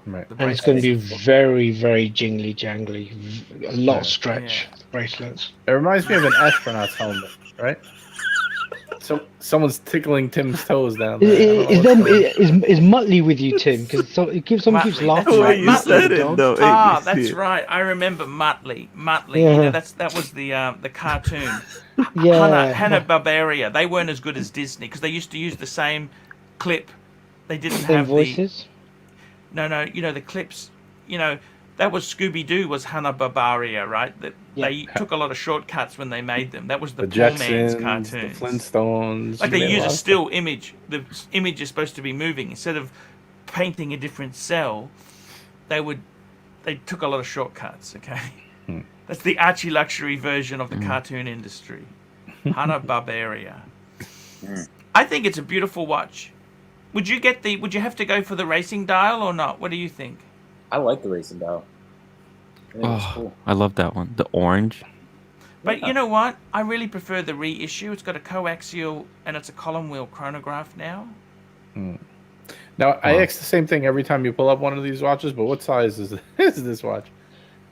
Right. The And it's going to be bracelet. very, very jingly jangly. A lot of Yeah. stretch bracelets. It reminds me of an astronaut's helmet, right? So someone's tickling Tim's toes down there. I don't know Is what's going on. is Muttley with you, Tim? Because someone keeps Muttley, laughing. that's right. at You said the it, dog. though. Ah, ABC. that's right. I remember Muttley. Muttley. Yeah. You know, that was the cartoon. Yeah. Hanna-Barbera. They weren't as good as Disney because they used to use the same clip. They didn't Same have voices. No. You know the clips. You know that was Scooby-Doo was Hanna-Barbera, right? That Yeah. They took a lot of shortcuts when they made them. That was the, The poor man's Jetsons, the cartoons. Flintstones. Like they made use a lot of still image. The image is supposed to be moving. Instead of painting a different cell, they took a lot of shortcuts. Okay, that's the ArchieLuxury version of the cartoon industry. Hanna-Barbera. I think it's a beautiful watch. Would you have to go for the racing dial or not? What do you think? I like the racing dial. I think it's Oh, cool. I love that one. The orange. But you know what? I really prefer the reissue. It's got a coaxial and it's a column wheel chronograph now. Now, I ask the same thing every time you pull up one of these watches, but what size is this watch?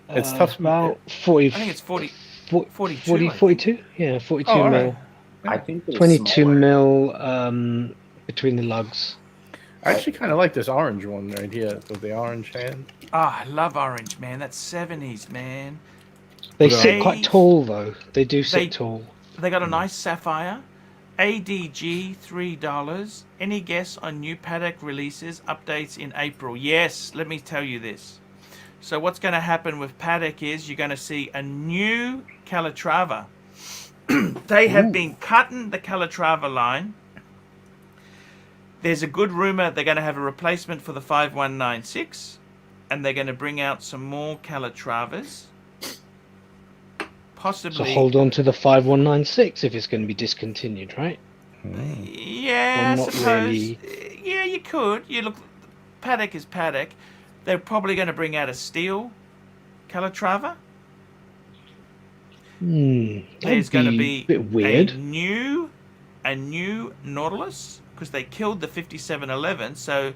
It's tough. About 40. I think it's 40. 40, 42, I 42? Yeah, 42 Oh, all mil. right. I think they're 22 smaller. mil between the lugs. I actually kind of like this orange one right here with the orange hand. Ah, I love orange, man. That's 70s, man. They They- sit quite tall, though. They do sit They- tall. They got a nice sapphire. ADG $3. Any guess on new Patek releases, updates in April? Yes, let me tell you this. So what's going to happen with Patek is you're going to see a new Calatrava. They have been cutting the Calatrava line. There's a good rumor they're going to have a replacement for the 5196, and they're going to bring out some more Calatravas. So Possibly. hold on to the 5196 if it's going to be discontinued, right? Yeah, Well, I not suppose. really. Yeah, you could. You look, Patek is Patek. They're probably going to bring out a steel Calatrava. There's going to be a bit weird. a new Nautilus because they killed the 5711, so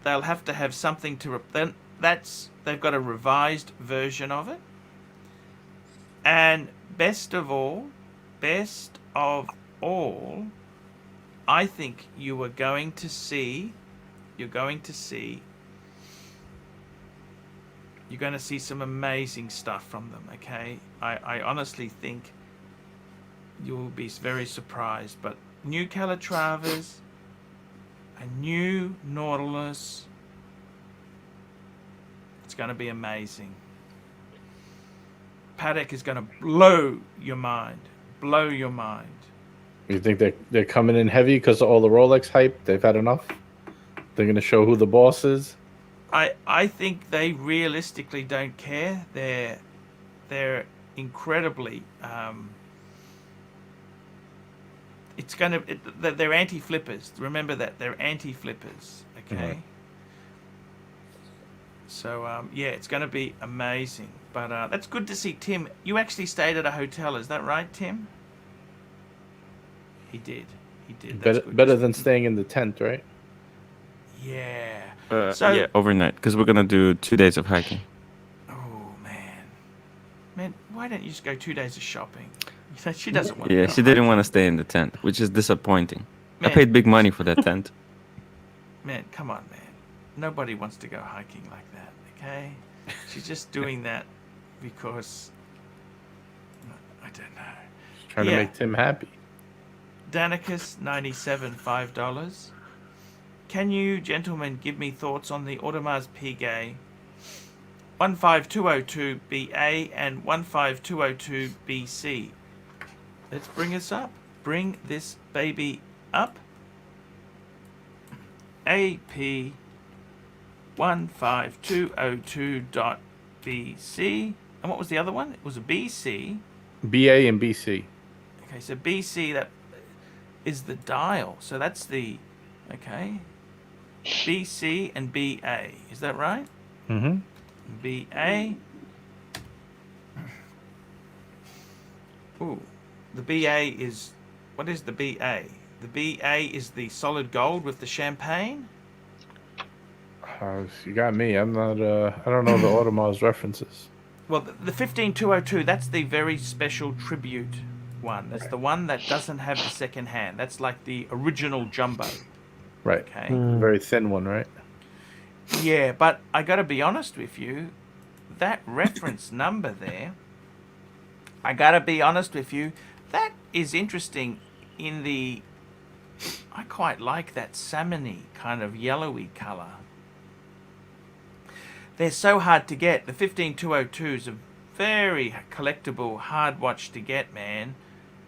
they'll have to have something to. Then they've got a revised version of it. And best of all, I think you are going to see You're going to see some amazing stuff from them, okay? I honestly think you'll be very surprised. But new Calatravas, a new Nautilus, it's going to be amazing. Patek is going to blow your mind. Blow your mind. You think they're coming in heavy because of all the Rolex hype? They've had enough? They're going to show who the boss is? I think they realistically don't care. They're incredibly they're anti-flippers. Remember that they're anti-flippers. Okay. So yeah, it's going to be amazing. But that's good to see. Tim, you actually stayed at a hotel, is that right, Tim? He did. That's Better than staying in the tent, right? Yeah. Yeah, overnight, because we're gonna do 2 days of hiking. Oh man, why don't you just go 2 days of shopping? She doesn't want to. Yeah, go she didn't hiking. want to stay in the tent, which is disappointing. Man. I paid big money for that tent. Man, come on, man. Nobody wants to go hiking like that, okay? She's just doing that because I don't know. Just trying to make Tim happy. Danicus, $97.05. Can you, gentlemen, give me thoughts on the Audemars Piguet 15202BA and 15202BC? Let's bring this up. Bring this baby up. AP 15202.BC. And what was the other one? It was a BC. BA and BC. Okay, so BC, that is the dial. So that's the, okay, BC and BA. Is that right? Mm-hmm. BA. Ooh, the BA is, what is the BA? The BA is the solid gold with the champagne. You got me. I'm not. I don't know the Audemars references. Well, the 15202, that's the very special tribute one. That's the one that doesn't have the second hand. That's like the original jumbo. Right. Okay. Very thin one, right? Yeah, but I got to be honest with you. That reference number there, I got to be honest with you, that is interesting in the, I quite like that salmon-y kind of yellowy color. They're so hard to get. The 15202 is a very collectible, hard watch to get, man.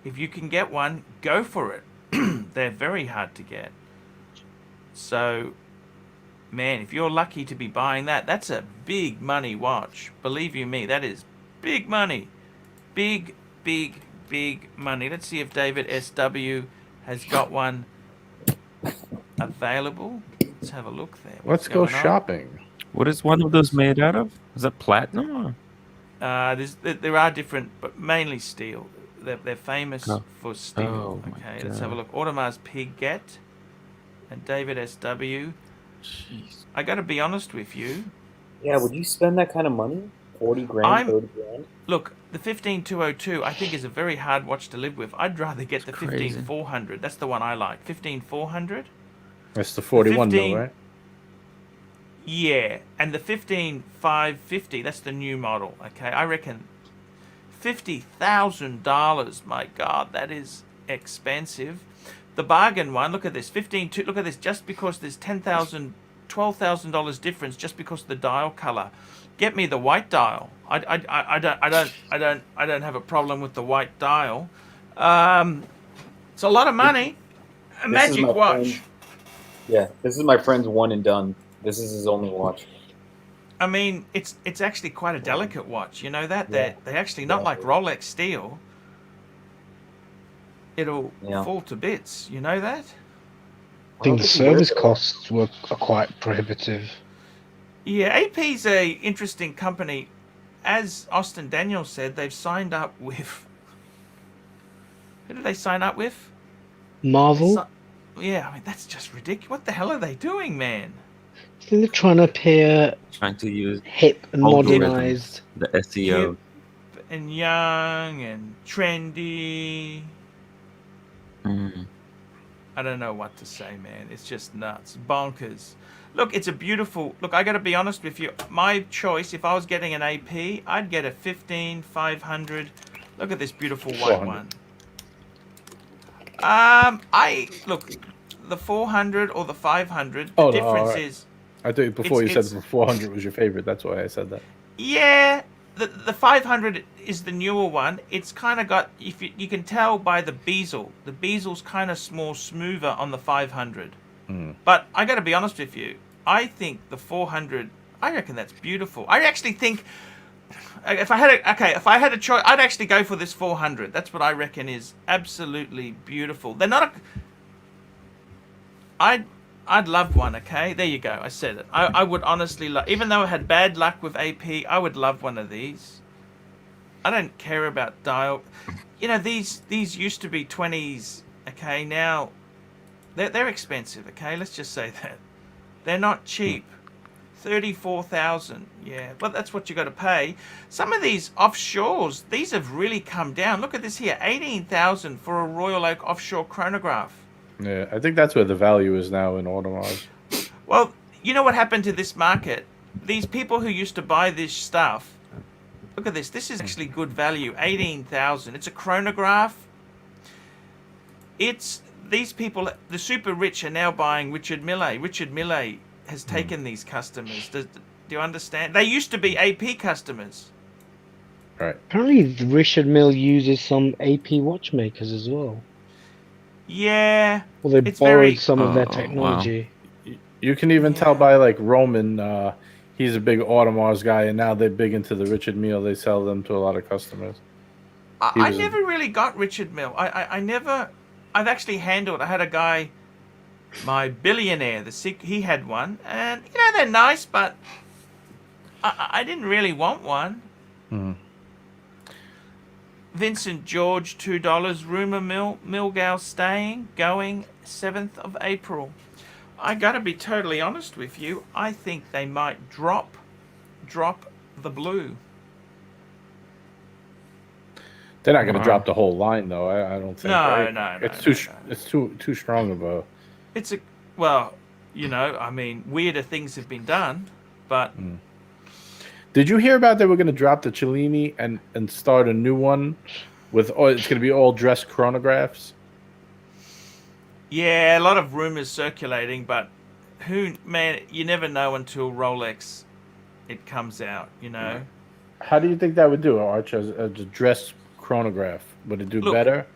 If you can get one, go for it. They're very hard to get. So, man, if you're lucky to be buying that, that's a big money watch. Believe you me, that is big money. Big, big, big money. Let's see if David SW has got one available. Let's have a look there. Let's go shopping. What is one of those made out of? Is that platinum? Or? There are different, but mainly steel. They're famous for steel. Oh, my Okay, let's have a God. look. Audemars Piguet and David SW. Jeez. I got to be honest with you. Yeah, would you spend that kind of money? 40 grand, 30 grand? Look, the 15202 I think is a very hard watch to live with. I'd rather get the crazy. 15400. That's the one I like. 15400. That's the 41 15 though, right? Yeah, and the 15550, that's the new model. Okay, I reckon $50,000. My God, that is expensive. The bargain one, look at this, 15. Look at this. Just because there's $10,000, $12,000 difference, just because of the dial color. Get me the white dial. I don't have a problem with the white dial. It's a lot of money. A This is magic my watch. friend- Yeah, this is my friend's one and done. This is his only watch. I mean, it's actually quite a delicate watch. You know that? Yeah. They're actually not like Rolex steel. It'll fall to bits. You know that? I think the service costs are quite prohibitive. Yeah, AP's a interesting company. As Austin Daniels said, they've signed up with. Who did they sign up with? Marvel? Yeah, I mean that's just ridiculous. What the hell are they doing, man? I think they're trying to appear Trying to use hip and algorithms, modernized. the SEO. Hip and young and trendy. Mm. I don't know what to say, man. It's just nuts. Bonkers. Look, it's a beautiful... Look, I got to be honest with you. My choice, if I was getting an AP, I'd get a 15, 500. Look at this beautiful white 400. one. Look, the 400 or the 500, the difference right. is... I thought before you said it's- the 400 was your favorite. That's why I said that. Yeah, the 500 is the newer one. It's kind of got, if you can tell by the bezel. The bezel's kind of more smoother on the 500. But I got to be honest with you. I think the 400, I reckon that's beautiful. I actually think if I had a choice, I'd actually go for this 400. That's what I reckon is absolutely beautiful. They're not I'd love one, okay? There you go. I said it. I would honestly love, even though I had bad luck with AP, I would love one of these. I don't care about dial. You know, these used to be 20s, okay? Now they're expensive, okay? Let's just say that. They're not cheap. 34,000. Yeah, but that's what you got to pay. Some of these offshores, these have really come down. Look at this here, 18,000 for a Royal Oak offshore chronograph. Yeah, I think that's where the value is now in Audemars. Well, you know what happened to this market? These people who used to buy this stuff, look at this. This is actually good value, 18,000. It's a chronograph. It's these people, the super rich, are now buying Richard Mille. Richard Mille has taken these customers. Do you understand? They used to be AP customers. Right. Apparently, Richard Mille uses some AP watchmakers as well. Yeah. Well, they It's borrowed very- some of their Oh, wow. technology. You can even tell by like Roman, he's a big Audemars guy, and now they're big into the Richard Mille. They sell them to a lot of customers. I never really got Richard Mille. I never. I've actually handled. I had a guy, my billionaire, he had one, and you know they're nice, but I didn't really want one. Vincent George, $2. Rumour mill, Milgau staying, going 7th of April. I gotta be totally honest with you. I think they might drop the blue. They're not going to Wow. drop the whole line, though. I don't think. No, right? no, It's no, too. no. It's too strong of a. It's a well, you know, I mean, weirder things have been done, but Did you hear about they were going to drop the Cellini and start a new one with? Oh, it's going to be all dress chronographs. yeah, a lot of rumors circulating, but man, you never know until Rolex it comes out, you know. How do you think that would do, Arch, as a dress chronograph? Would it do Look, better?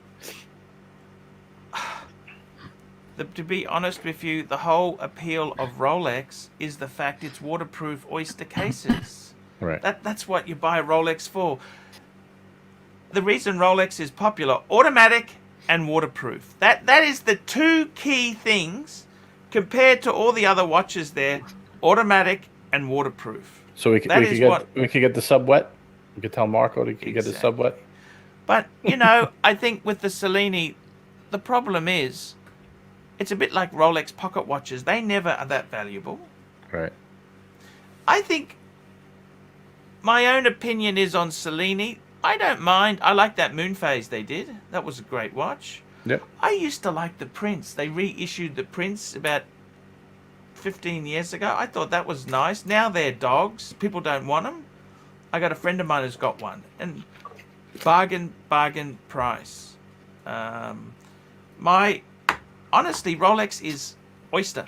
To be honest with you, the whole appeal of Rolex is the fact it's waterproof oyster cases. Right. That's what you buy a Rolex for. The reason Rolex is popular, automatic and waterproof. That is the two key things compared to all the other watches there, automatic and waterproof. So we That is what- could get the sub wet. We could tell Marco to get the sub wet. But, you know, I think with the Cellini, the problem is it's a bit like Rolex pocket watches. They never are that valuable. Right. I think my own opinion is on Cellini. I don't mind. I like that moon phase they did. That was a great watch. Yep. I used to like the Prince. They reissued the Prince about 15 years ago. I thought that was nice. Now they're dogs. People don't want them. I got a friend of mine who's got one. And bargain price. Honestly, Rolex is oyster.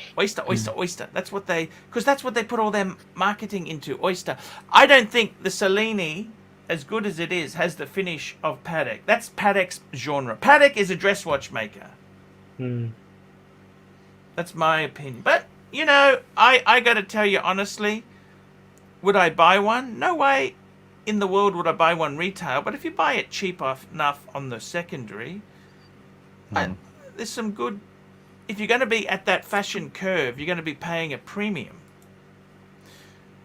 That's what they put all their marketing into, oyster. I don't think the Cellini, as good as it is, has the finish of Patek. That's Patek's genre. Patek is a dress watchmaker. That's my opinion. But, you know, I got to tell you honestly, would I buy one? No way in the world would I buy one retail. But if you buy it cheap enough on the secondary, there's some good... If you're going to be at that fashion curve, you're going to be paying a premium.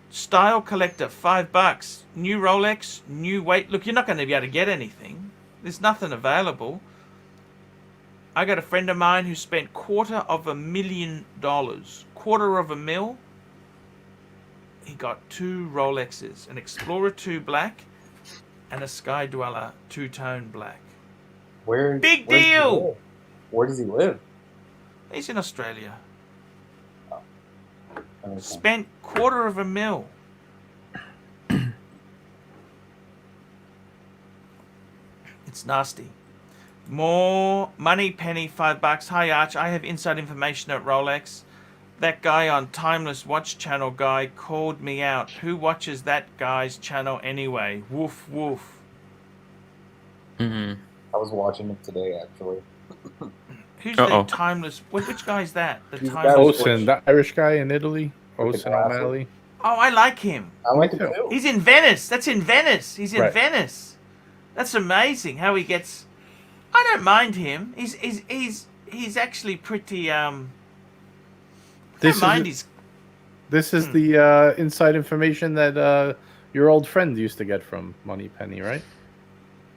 Style collector, $5. New Rolex, new weight. Look, you're not going to be able to get anything. There's nothing available. I got a friend of mine who spent $250,000. $250,000. He got 2 Rolexes, an Explorer 2 black and a Sky Dweller 2-tone black. Where's Big he deal! live? Where does he live? He's in Australia. Okay. Spent $250,000. It's nasty. More money, Penny, $5. Hi, Arch. I have inside information at Rolex. That guy on Timeless Watch Channel guy called me out. Who watches that guy's channel anyway? Woof, woof. Mm-hmm. I was watching it today, actually. Who's Uh-oh. the Timeless? Which guy is that? The He's Timeless. that Osen, the Irish guy in Italy. With the Osen glasses. O'Malley. Oh, I like him. I like it too. too. He's in Venice. That's in Venice. He's in Right. Venice. That's amazing how he gets. I don't mind him. He's actually pretty. I This don't mind is his. this is the inside information that your old friend used to get from Moneypenny, right?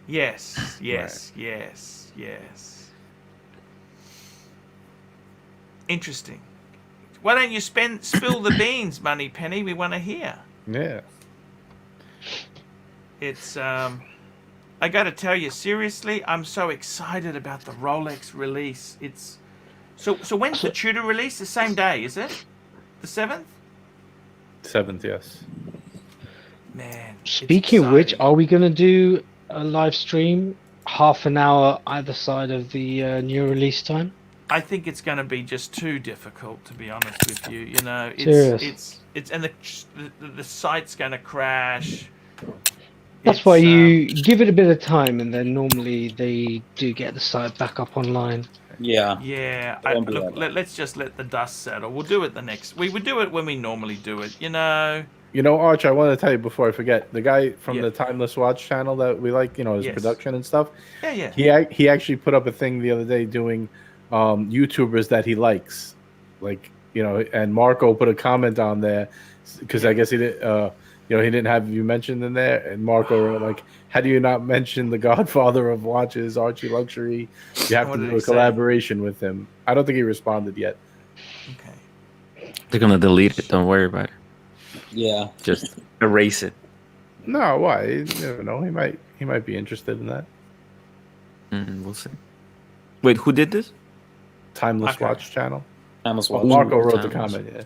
Yes, yes, yes, yes. Interesting. Why don't you spill the beans, Moneypenny? We want to hear. Yeah. It's I got to tell you seriously, I'm so excited about the Rolex release. It's so when's the Tudor release? The same day, is it? The 7th? 7th, yes. Man. it's Speaking of which, exciting. are we going to do a live stream, half an hour either side of the new release time? I think it's going to be just too difficult, to be honest with you. You know, Serious? it's and the site's going to crash. That's It's, why you give it a bit of time, and then normally they do get the site back up online. Yeah. Yeah, Don't be look, like let's just let the dust settle. We'll do it the next. We would do it when we normally do it. You know. You know, Arch, I want to tell you before I forget, the guy from Yeah. the Timeless Watch channel that we like, you know, his Yes. production and stuff. Yeah, yeah. He actually put up a thing the other day doing YouTubers that he likes, like, you know, and Marco put a comment on there because I guess he did, you know, he didn't have you mentioned in there, and Marco wrote like, how do you not mention the Godfather of watches, ArchieLuxury? You have What to did do he a say? collaboration with him. I don't think he responded yet. Okay. They're gonna delete it. Don't worry about it. Yeah. Just erase it. No, why? You never know. He might be interested in that. We'll see. Wait, who did this? Timeless Okay. Watch channel. Timeless Well, Watch. Marco wrote the Timeless. comment. Yeah.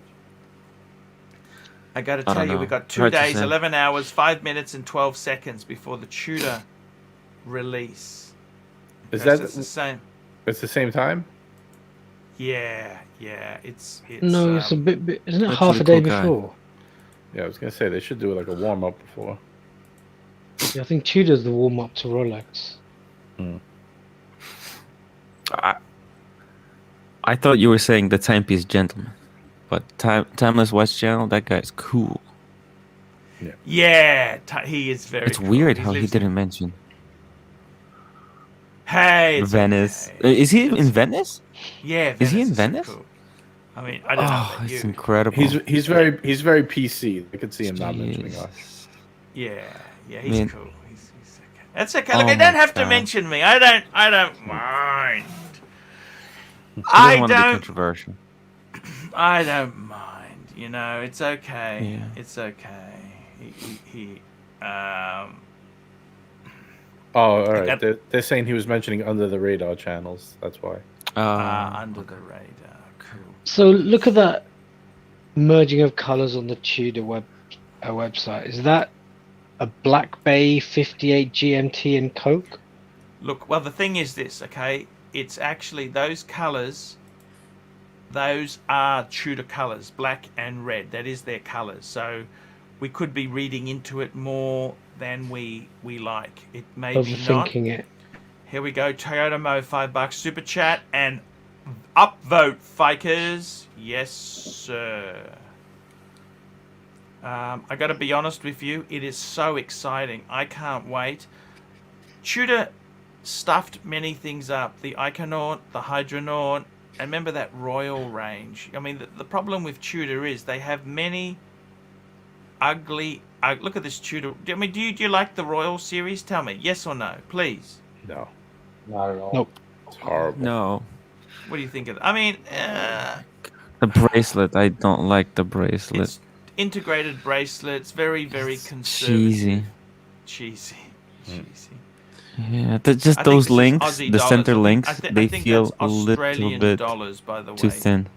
I got to I tell don't you, we know. got 2 Hard to days, say. 11 hours, 5 minutes, and 12 seconds before the Tudor release. Is Because that it's the same? it's the same time? Yeah, yeah. It's No, it's a bit isn't it That's half a a day cool guy. before? Yeah, I was gonna say they should do like a warm up before. Yeah, I think Tudor's the warm up to Rolex. I thought you were saying the timepiece gentleman, but Timeless Watch channel. That guy's cool. Yeah, he is very. It's cool. weird how he lives didn't mention Hey, it's Venice. okay. Is he in Venice? Yeah, Is he in so Venice? cool. I mean, I don't know Oh, about it's you. incredible. He's very PC. I could see him not mentioning us. Jesus. Yeah, he's Man. cool. He's okay. That's okay. Look, Oh you don't my have to God. mention me. I don't mind. He doesn't I want to be don't. controversial. I don't mind. You know, it's okay. Yeah. It's okay. He Oh, all right. got- They're saying he was mentioning under the radar channels. That's why. under the radar. Cool. So look at that merging of colors on the Tudor website. Is that a Black Bay 58 GMT and Coke? Look, well, the thing is this, okay? It's actually those colors. Those are Tudor colors, black and red. That is their colors. So we could be reading into it more than we like. It may be not. Overthinking it. Here we go. Toyota Mo, $5 super chat and upvote, fakers. Yes, sir. I got to be honest with you. It is so exciting. I can't wait. Tudor stuffed many things up. The Iconaut, the Hydronaut, and remember that Royal range. I mean, the problem with Tudor is they have many ugly. Look at this Tudor. I mean, do you like the Royal series? Tell me, yes or no, please. No, Not at all. Nope. it's horrible. No, What do you think of? I mean, the bracelet. I don't like the bracelet. it's integrated bracelets, very conservative. Cheesy. Cheesy. Hmm. Cheesy. Yeah, I just think those this is links, Aussie the dollars. center I think- links, I thi- I they think feel that's a little Australian bit dollars, by the too way. thin.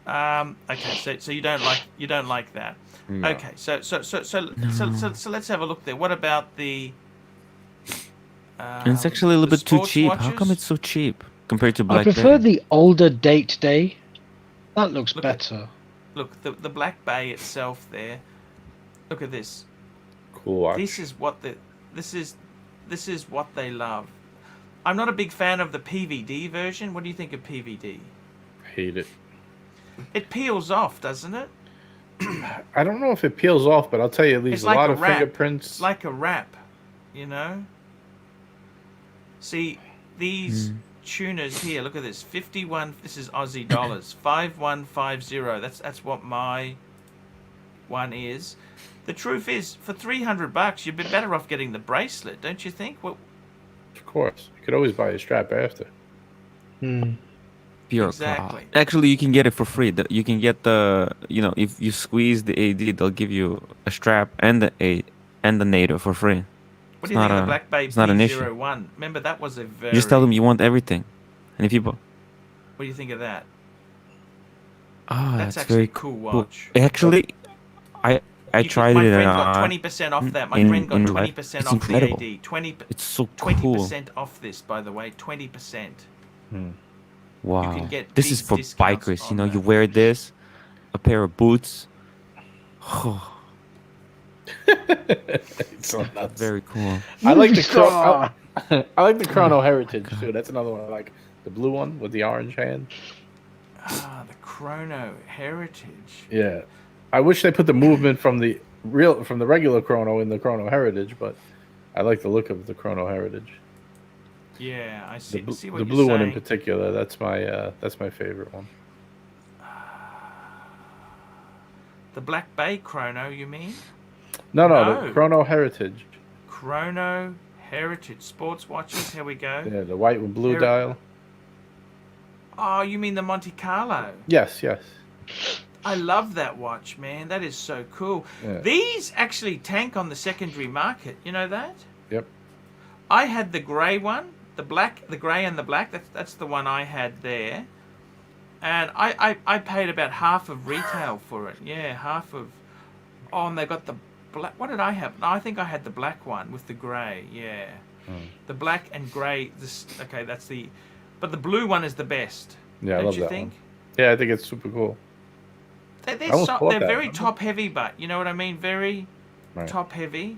Okay, so you don't like that. No. Okay, so let's have a look there. What about the? And it's actually a little the bit too sports cheap. How watches? come it's so cheap compared to I Black prefer Bay? the older date day. That looks Look at- better. Look, the Black Bay itself there. Look at this. Cool watch. This is what what they love. I'm not a big fan of the PVD version. What do you think of PVD? Hate it. It peels off, doesn't it? I don't know if it peels off, but I'll tell you, it leaves It's a like lot a of wrap. fingerprints. It's like a wrap, you know? See, these tuners here, look at this. 51, this is Aussie dollars. 5150. That's what my one is. The truth is, for $300, you'd be better off getting the bracelet, don't you think? Well, Of course. You could always buy a strap after. Pure Exactly. crap. Actually, you can get it for free. You can get if you squeeze the AD, they'll give you a strap and the NATO for free. what do you think of the Black Bay it's not an issue. P01? Remember, that was a very... You just tell them you want everything, and if you What do you think of that? oh, That's that's actually very a cool cool. watch. Actually, I tried my it. friend got 20% off that. My friend got in life. 20% It's off incredible. the AD. 20% It's so cool. off this, by the way. 20%. Wow. can get This is big for discounts bikers. You on know, you that. wear this, a pair of boots. It's so nuts. Very cool. I like the Movie I like the Chrono Heritage too. That's another one I like. The blue one with the orange hand. Ah, the Chrono Heritage. Yeah. I wish they put the movement from the regular Chrono in the Chrono Heritage, but I like the look of the Chrono Heritage. Yeah, I see. See what The you're blue one in saying. particular. That's my favorite one. The Black Bay Chrono, you mean? No, No. the Chrono Heritage. Chrono Heritage sports watches. Here we go. Yeah, the white with blue Here- dial. Oh, you mean the Monte Carlo? Yes, yes. I love that watch, man. That is so cool. Yeah. These actually tank on the secondary market. You know that? Yep. I had the grey one, the grey and the black. That's the one I had there, and I paid about half of retail for it. Yeah, half of. Oh, and they got the black. What did I have? No, I think I had the black one with the grey. Yeah, the black and grey. Okay, that's the. But the blue one is the best. Yeah, I don't love you that think? one. Yeah, I think it's super cool. They're I almost bought that very one. top heavy, but you know what I mean. Very Right. top heavy.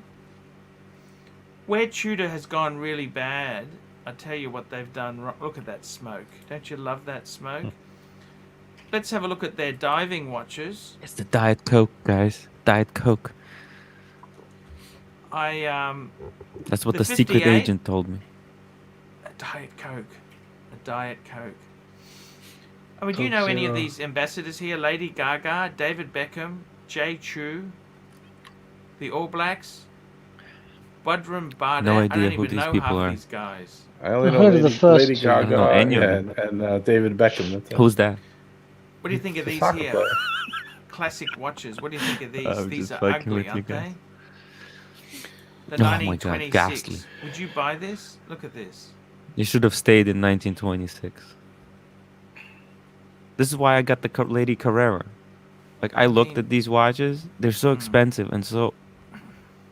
Where Tudor has gone really bad, I tell you what they've done wrong. Look at that smoke. Don't you love that smoke? Let's have a look at their diving watches. It's the Diet Coke, guys. Diet Coke. That's what The the secret 58? agent told me. A Diet Coke. A Diet Coke. I mean, do you know Coke any of Zero. these ambassadors here? Lady Gaga, David Beckham, Jay Chu, the All Blacks, Budrum Bardet. No I idea don't who even these know people half are. of these guys. I only I know heard of the first Lady two. I don't know Gaga any of them. and David Beckham. That's it. Who's that? What do you think of The these soccer here? player. Classic watches. What do you think of these? I'm These just are fucking ugly, with you aren't they? guys. The Oh my God, 1926. ghastly. Would you buy this? Look at this. You should have stayed in 1926. This is why I got the Lady Carrera. Like, I looked mean- at these watches. They're so expensive and so...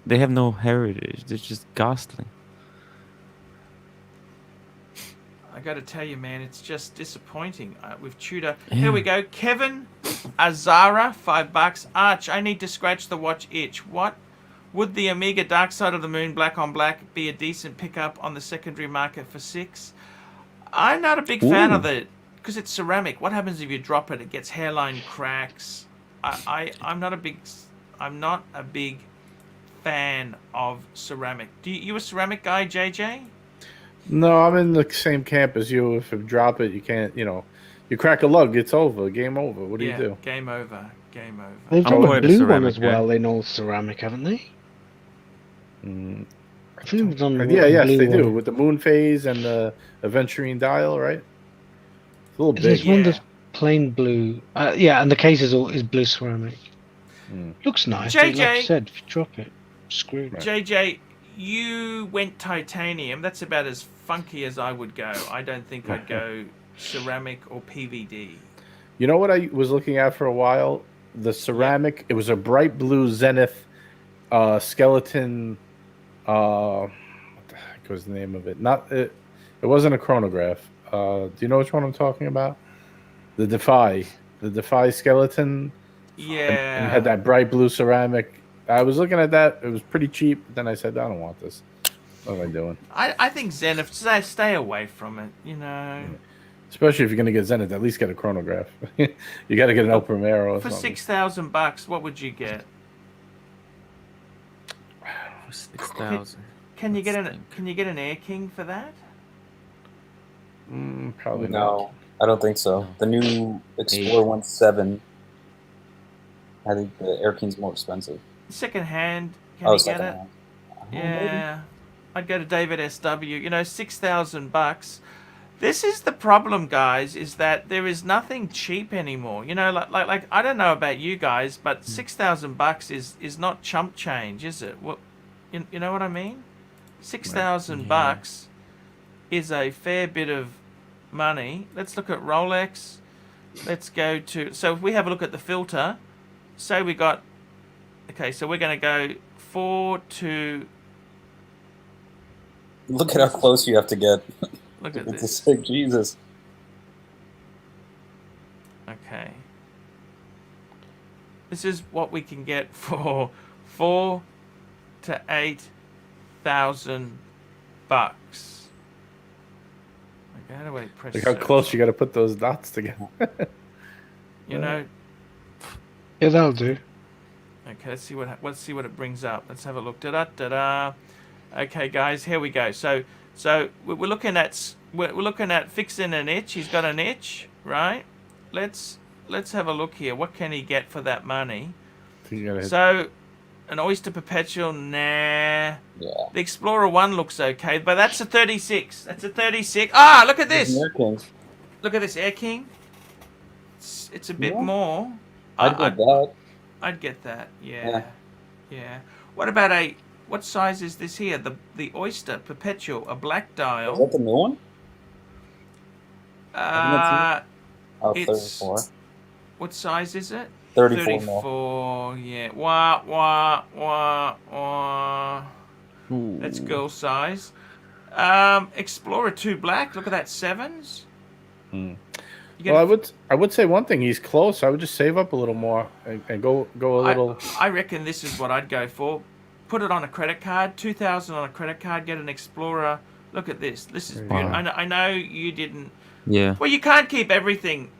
They have no heritage. They're just ghastly. I got to tell you, man, it's just disappointing with Tudor. Yeah. Here we go. Kevin Azara, $5. Arch, I need to scratch the watch itch. What? Would the Omega Dark Side of the Moon Black on Black be a decent pickup on the secondary market for $6? I'm not a big fan of it because it's ceramic. What happens if you drop it? It gets hairline cracks. I'm not a big fan of ceramic. You a ceramic guy, JJ? No, I'm in the same camp as you. If you drop it, you can't. You crack a lug, it's over. Game over. What do you do? Game over. Game over. They've I'm done a quite a blue one ceramic as guy. well in all ceramic, haven't they? Mm. I think they've done Yeah, a yes, blue they do one. with the moon phase and the aventurine dial, right? It's a little There's big. one Yeah. that's plain blue. Yeah, and the case is blue ceramic. Mm. Looks nice. JJ. But like I said, if you drop it, screwed. Right. JJ, you went titanium. That's about as funky as I would go. I don't think I'd go ceramic or PVD. You know what I was looking at for a while? The ceramic. It was a bright blue Zenith skeleton. What the heck was the name of it? Not it. It wasn't a chronograph. Do you know which one I'm talking about? The Defy skeleton. Yeah. And had that bright blue ceramic. I was looking at that. It was pretty cheap. Then I said, I don't want this. What am I doing? I think Zenith, stay away from it, you know. Especially if you're going to get Zenith, at least get a chronograph. You got to get an El Primero or For something. $6,000, what would you get? For 6,000. Can you get an Air King for that? Probably No, not. I don't think so. The new Explorer 1.7. I think the Air King's more expensive. Second hand, can you get it? Secondhand. Yeah. I'd go to David SW. You know, $6,000. This is the problem, guys, is that there is nothing cheap anymore. You know, like I don't know about you guys, but $6,000 is not chump change, is it? What, you know what I mean? $6,000 is a fair bit of money. Let's look at Rolex. Let's go to, so if we have a look at the filter, say we got, okay, so we're going to go 4 to. Look at how close you have to get. Look at It's this. sick, Jesus. Okay. This is what we can get for 4 to 8,000 bucks. Okay, how do I press Look how search? close you got to put those dots together. You know. Yeah, that'll do. Okay, let's see what it brings up. Let's have a look. Da da da. Okay, guys, here we go. So we're looking at fixing an itch. He's got an itch, right? Let's have a look here. What can he get for that money? So, an Oyster Perpetual, nah. Yeah. The Explorer 1 looks okay, but that's a 36. That's a 36. Ah, look at this. Air King. Look at this Air King. It's a bit Yeah. more. I'd get that. I'd get that. Yeah. What about what size is this here? The Oyster Perpetual, a black Is dial. that the new one? Oh, It's 34. what size is it? 34 more. 34. Yeah. Wah wah wah wah. That's girl size. Explorer 2 black. Look at that, 7s. You Well, get I would say one thing. He's close. I would just save up a little more and go a little. I reckon this is what I'd go for. Put it on a credit card. 2,000 on a credit card. Get an Explorer. Look at this. This is beautiful. Wow. I know you didn't. Yeah. Well, you can't keep everything,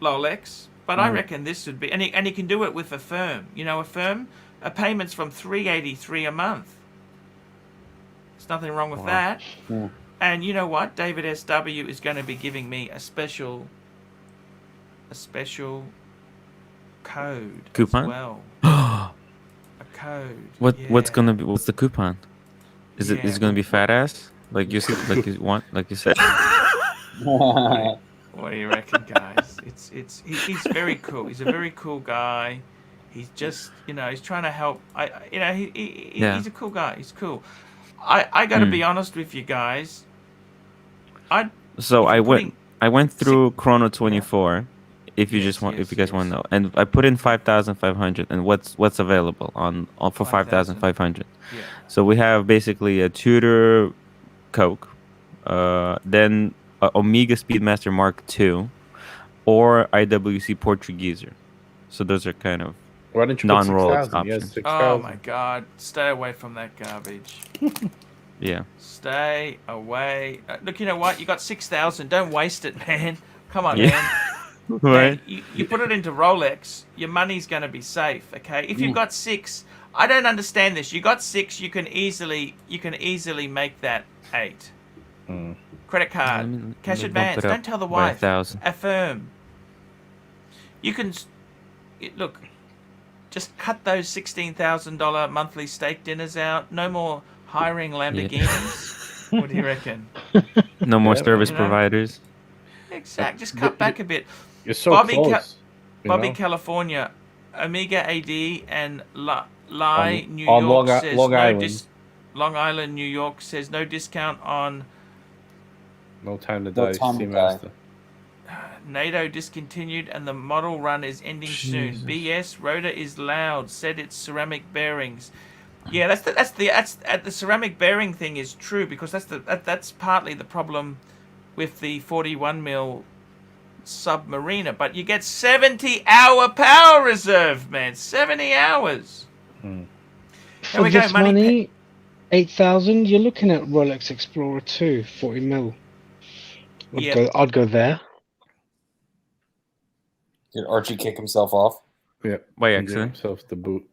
Rolex. But I reckon this would be, and he can do it with a firm. You know, a payment's from $383 a month. There's nothing wrong with that. Yeah. And you know what? David SW is going to be giving me a special code Coupon? as well. A code. What's the coupon? Is Yeah. it gonna be fat ass? Like you said. What do you reckon, guys? He's very cool. He's a very cool guy. He's just, he's trying to help. He's a cool guy. He's cool. I got to be honest with you guys. So I went through Chrono 24. If you Yes, if you guys want to know, and I put in 5,500, and what's available on for 5,500. Yeah. So we have basically a Tudor Coke, then a Omega Speedmaster Mark II, or IWC Portugueser. So those are kind of Why don't you non-Rolex put 6,000? Yes, options. 6,000. Oh my God! Stay away from that garbage. yeah. Stay away. Look, you know what? You got 6,000. Don't waste it, man. Come on, Yeah. man. Right. You put it into Rolex, your money's going to be safe, okay? If you've got 6, I don't understand this. You got 6, you can easily make that 8. Credit card, cash advance. Don't tell the wife. 1,000. Affirm. You can look. Just cut those $16,000 monthly steak dinners out. No more hiring Lamborghinis. What do you reckon? No more service you know. providers. Exactly. Just cut back a bit. You're so Bobby close. Bobby, California, Omega AD and Lai, New on York Long says Long no Island. Long Island, New York says no discount on No Time to No Die, Time to Die. Seamaster. NATO discontinued and the model run is ending soon. Jesus. BS Rhoda is loud. Said it's ceramic bearings. Yeah, the ceramic bearing thing is true because that's partly the problem with the 41 mil Submariner. But you get 70-hour power reserve, man. 70 hours. Hmm. For we go, this money money, 8,000. You're looking at Rolex Explorer 2, 40 mil. Yep. I'd go there. Did Archie kick himself off? Yeah. By He gave accident. himself the boot.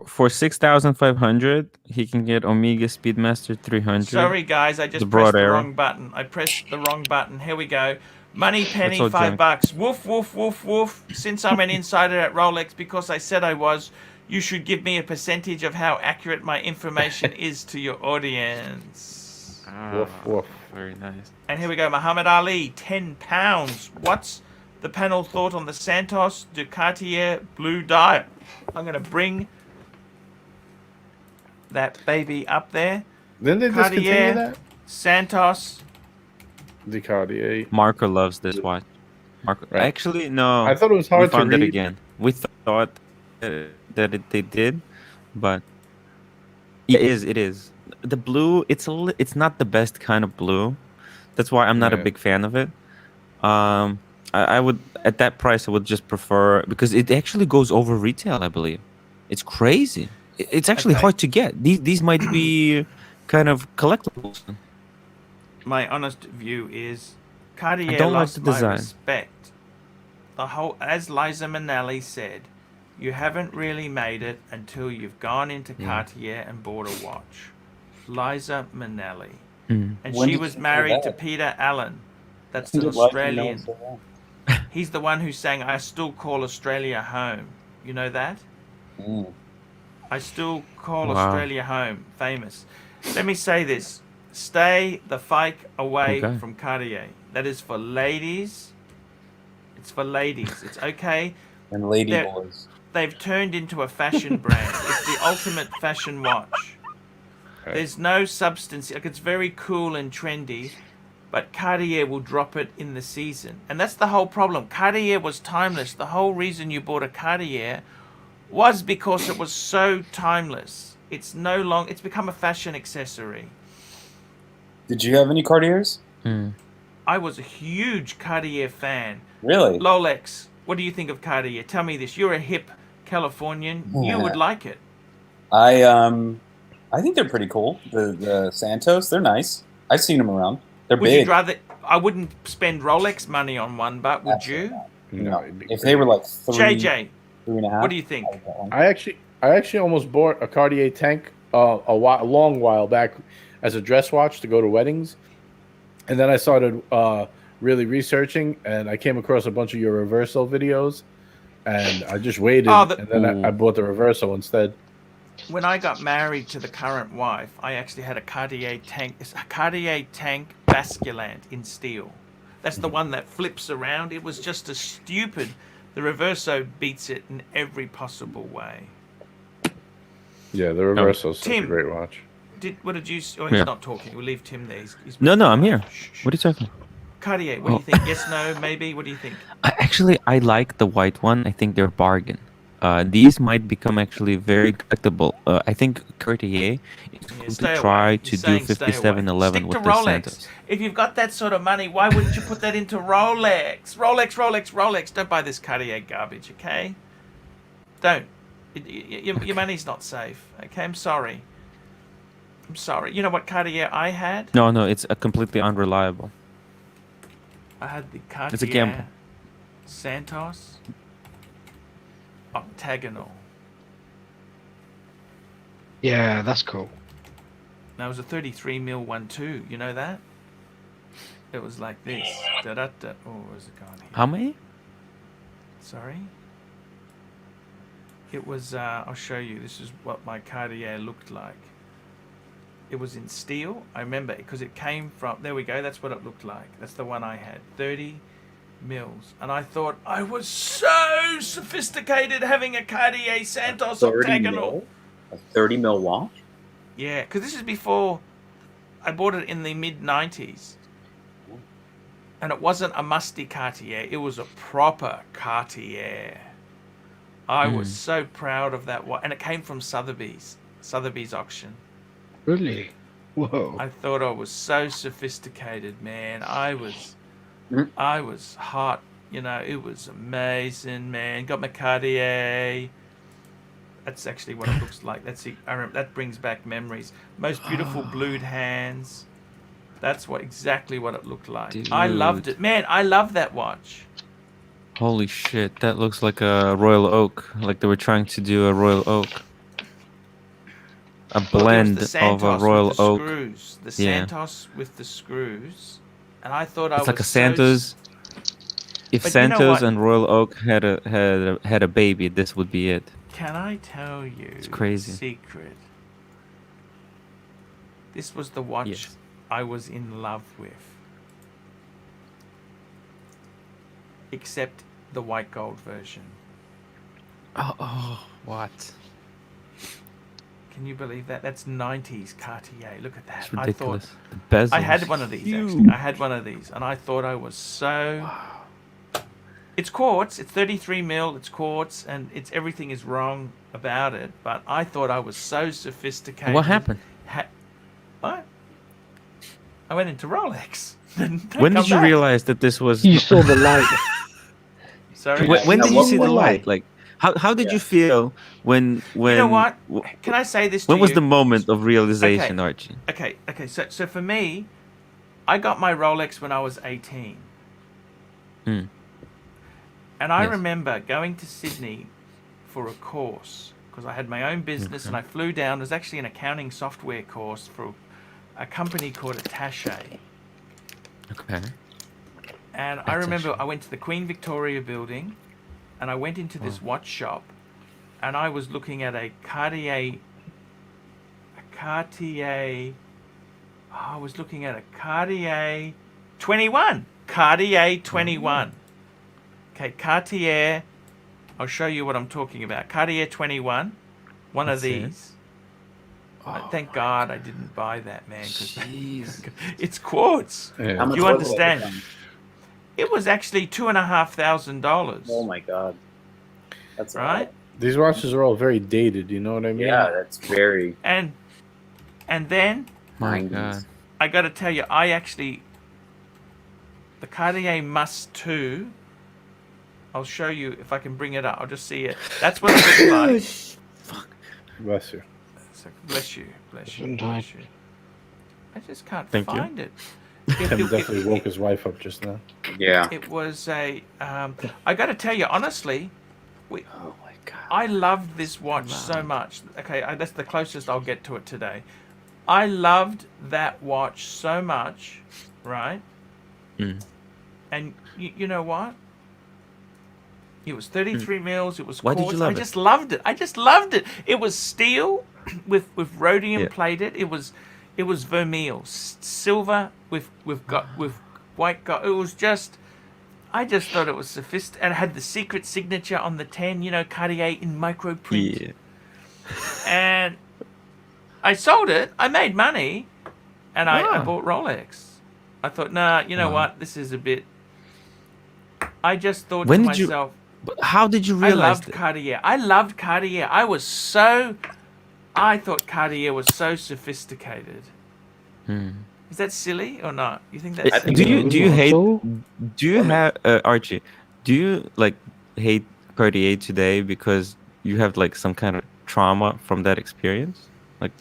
For 6,500, he can get Omega Speedmaster 300. Sorry, guys, I The just broad pressed the arrow. wrong button. I pressed the wrong button. Here we go. Money penny, all $5. junk. Woof, woof, woof, woof. Since I'm an insider at Rolex because I said I was, you should give me a percentage of how accurate my information is to your audience. Woof, woof. Very nice. And here we go. Muhammad Ali, £10. What's the panel thought on the Santos de Cartier blue dial? I'm going to bring that baby up there. Didn't they discontinue Cartier, that? Santos. The Cartier. Marco loves this watch. Marco, Right. actually, no. I thought it was we hard to found it read. again. We thought they did, but yeah, it is. The blue, it's not the best kind of blue. That's why I'm not a Yeah. big fan of it. I would at that price I would just prefer because it actually goes over retail. I believe it's crazy. It's actually Okay. hard to get. These might be kind of collectibles. My honest view is Cartier don't like lost the my design. respect. The whole, as Liza Minnelli said, you haven't really made it until you've gone into Cartier and bought a watch. Liza Minnelli. Mm. And When she did was you say married to that? Peter Allen. That's Did an it like Australian. me, no, He's the one who sang I Still Call Australia Home. You know that? Mm. I Still Call Wow. Australia Home. Famous. Let me say this. Stay the fike away Okay. from Cartier. That is for ladies. It's for ladies. It's okay. And Lady They're- Boys. They've turned into a fashion brand. It's the ultimate fashion watch. Okay. There's no substance. Like, it's very cool and trendy, but Cartier will drop it in the season. And that's the whole problem. Cartier was timeless. The whole reason you bought a Cartier was because it was so timeless. It's no longer, it's become a fashion accessory. Did you have any Cartiers? Mm. I was a huge Cartier fan. Really? Rolex, what do you think of Cartier? Tell me this. You're a hip Californian. You would like it. I think they're pretty cool. The Santos, they're nice. I've seen them around. They're Would big. you rather? I wouldn't spend Rolex money on one, but would Absolutely you? not. No. it'd be If they were crazy. like three, JJ, 3.5. what do you think? I would get one. I actually almost bought a Cartier tank a long while back as a dress watch to go to weddings, and then I started really researching, and I came across a bunch of your reversal videos, and I just waited, Oh, and then I bought the reversal instead. When I got married to the current wife, I actually had a Cartier tank Basculant in steel. That's the one that flips around. It was just as stupid. The Reverso beats it in every possible way. Yeah, the reversal is such a Tim. great watch. What did you? Oh, he's Yeah. not talking. We'll leave Tim there. He's No, I'm here. Shh, shh. What are you talking about? Cartier, what do you think? Yes, no, maybe. What do you think? I like the white one. I think they're a bargain. These might become actually very collectible. I think Cartier is going stay to try away. to He's do saying stay away. 5711 Stick with to the Rolex. Santos. If you've got that sort of money, why wouldn't you put that into Rolex? Rolex. Don't buy this Cartier garbage, okay? Don't. Your money's not safe, okay? I'm sorry. You know what Cartier I had? No, it's a completely unreliable. I had the Cartier It's a gamble. Santos Octagonal. Yeah, that's cool. Now it was a 33 mil one too. You know that? It was like this. Da-da-da. Oh, where's it gone here? How many? Sorry. It was. I'll show you. This is what my Cartier looked like. It was in steel. I remember because it came from. There we go. That's what it looked like. That's the one I had. 30 mils, and I thought I was so sophisticated having a Cartier Santos 30 Octagonal. mil? A 30 mil watch? Yeah, because this is before I bought it in the mid-90s. And it wasn't a musty Cartier. It was a proper Cartier. I was so proud of that one. And it came from Sotheby's auction. Really? Whoa. I thought I was so sophisticated, man. I was hot. You know, it was amazing, man. Got my Cartier. That's actually what it looks like. I remember, that brings back memories. Most beautiful blued hands. That's exactly what it looked like. Dude. I loved it, man. I love that watch. Holy shit, that looks like a Royal Oak. Like they were trying to do a Royal Oak. A blend It was the of a Santos Royal with the Oak. Screws. The Yeah. Santos with the screws. And I thought It's I like was a Santos. If But you know Santos what? and Royal Oak had a baby, this would be it. Can I tell you crazy. a secret? This was the watch Yes. I was in love with. Except the white gold version. Oh, what? Can you believe that? That's 90s Cartier. Look at that. It's ridiculous. The bezel I had is one of these huge. actually. I had one of these, and I thought I was so. It's quartz. It's 33 mil. It's quartz, and everything is wrong about it. But I thought I was so sophisticated. What happened? What? I went into Rolex. When did you realize that this was? You saw the light. Sorry. Now, When did you what see the was light? it? Like, how did you feel when? You know what? Can I say this to When you? was the moment of realization, Archie? Okay. So for me, I got my Rolex when I was 18. Hmm. And I Yes. remember going to Sydney for a course because I had my own business and I flew down. It was actually an accounting software course for a company called Attaché. Okay. And I remember I went to the Queen Victoria building and I went into this watch shop and I was looking at a Cartier. I was looking at a Cartier 21. Cartier 21. Okay, Cartier. I'll show you what I'm talking about. Cartier 21. One of That's it. these. Thank God I didn't buy that, man. 'Cause Jeez. it's quartz. Yeah. How much You was it at the understand? time? It was actually $2,500. Oh my god. That's a lot. Right? These watches are all very dated. You know what I mean? Yeah, that's very And then My 90s. God. I got to tell you, the Cartier Must 2. I'll show you if I can bring it up. I'll just see it. That's what it looks like. Bless you. So, bless you. I just can't Thank you. find it. Tim definitely woke his wife up just now. yeah. It was a. I got to tell you honestly, Oh my God. I loved this watch so much. Okay, that's the closest I'll get to it today. I loved that watch so much, right? Mm. And you know what? It was 33 mils. It was Why quartz. did you love I it? just loved it. It was steel with rhodium Yeah. plated. It was vermeil, silver with white gold. It was just. I just thought it was sophisticated. And it had the secret signature on the 10. You know, Cartier in micro print. Yeah. And I sold it. I made money, and I Ah. bought Rolex. I thought, nah, you know Wow. what? This is a bit. I just thought When to did you myself, But how did you I realize loved that? Cartier. I thought Cartier was so sophisticated. Hmm. Is that silly or not? You think that's I think Do silly? you Not at hate? all. Do you have Archie? Do you like hate Cartier today because you have like some kind of trauma from that experience? Like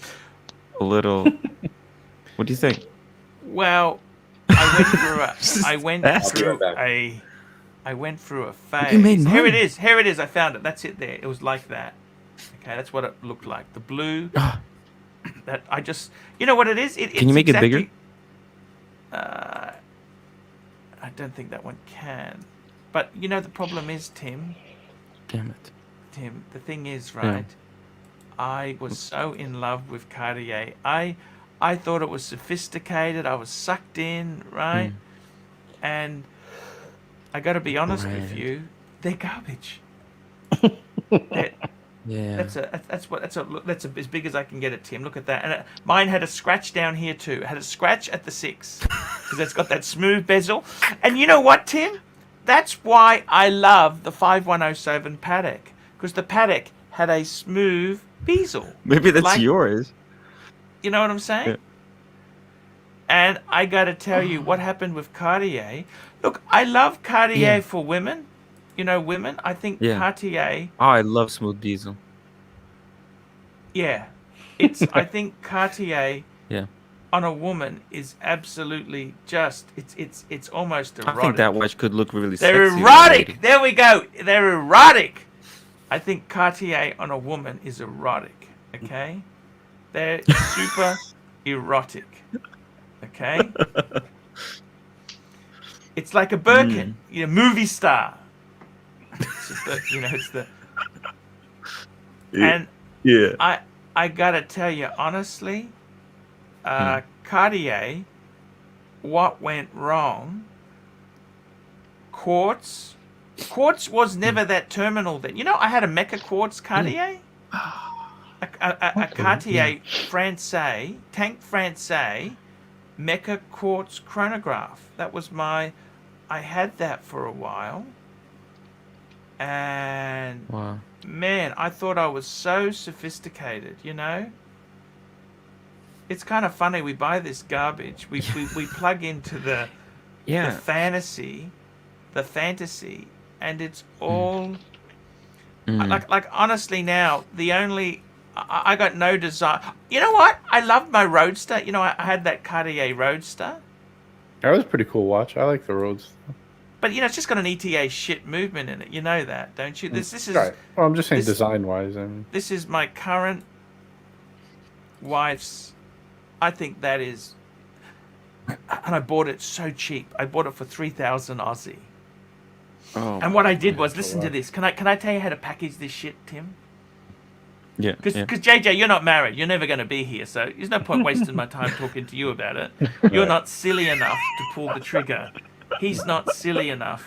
a little. What do you think? Well, I went Ask. through a phase. You made Here it money. is. Here it is. I found it. That's it there. It was like that. Okay, that's what it looked like. The blue. That I just, you know what it is? Can you make it bigger? I don't think that one can. But you know the problem is, Tim. Damn it. Tim, the thing is, right? I was so in love with Cartier. I thought it was sophisticated. I was sucked in, right? And I got to be honest with Right. you, they're garbage. Yeah. That's as big as I can get it, Tim. Look at that. And mine had a scratch down here too. It had a scratch at the 6 because it's got that smooth bezel. And you know what, Tim? That's why I love the 5107 Patek, because the Patek had a smooth bezel. Maybe that's yours. You know what I'm saying? Yeah. And I got to tell you what happened with Cartier. Look, I love Cartier for women. You know, women. I think Cartier. Oh, I love smooth bezel. Yeah, I think Cartier. Yeah. On a woman is absolutely just. It's almost erotic. I think that watch could look really They're sexy. erotic. There we go. They're erotic. I think Cartier on a woman is erotic. Okay, they're super erotic. Okay, it's like a Birkin. You know, movie star. It's just it's the. And I gotta tell you honestly, Cartier, what went wrong? Quartz was never that terminal. That I had a Mecca quartz Cartier, a Cartier Francais, Tank Francais, Mecca quartz chronograph. That was I had that for a while, and Wow. man, I thought I was so sophisticated. It's kind of funny. We buy this garbage. We plug into the fantasy, and it's all like honestly now. The only I got no desire. You know what? I loved my Roadster. I had that Cartier Roadster. That was a pretty cool watch. I like the Roadster. But it's just got an ETA shit movement in it. You know that, don't you? This is right. Well, I'm just saying design wise. This is my current wife's. I think that is, and I bought it so cheap. I bought it for 3,000 Aussie. Oh. And what I did was listen to this. Can I tell you how to package this shit, Tim? Yeah. Because JJ, you're not married. You're never going to be here, so there's no point wasting my time talking to you about it. You're not silly enough to pull the trigger. He's not silly enough.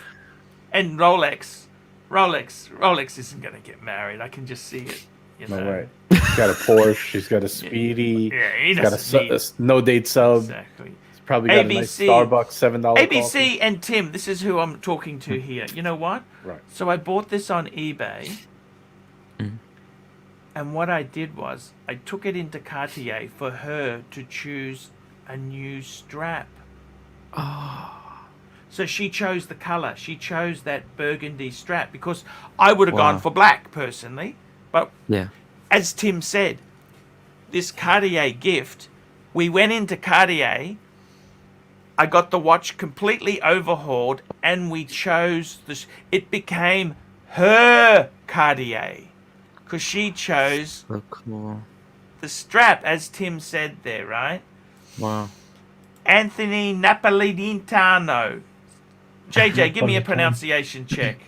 And Rolex isn't going to get married. I can just see it. No way. She's got a Porsche. She's got a Speedy. Yeah, he got a no date sub. Exactly. She's probably got a nice Starbucks $7 ABC coffee. and Tim, this is who I'm talking to here. You know what? Right. So I bought this on eBay. And what I did was I took it into Cartier for her to choose a new strap. So she chose the color. She chose that burgundy strap because I would have gone for black personally. But as Tim said, this Cartier gift, we went into Cartier, I got the watch completely overhauled, and we chose this. It became her Cartier because she chose the strap, as Tim said there, right? Wow. Anthony Napolitano. JJ, give me a pronunciation check.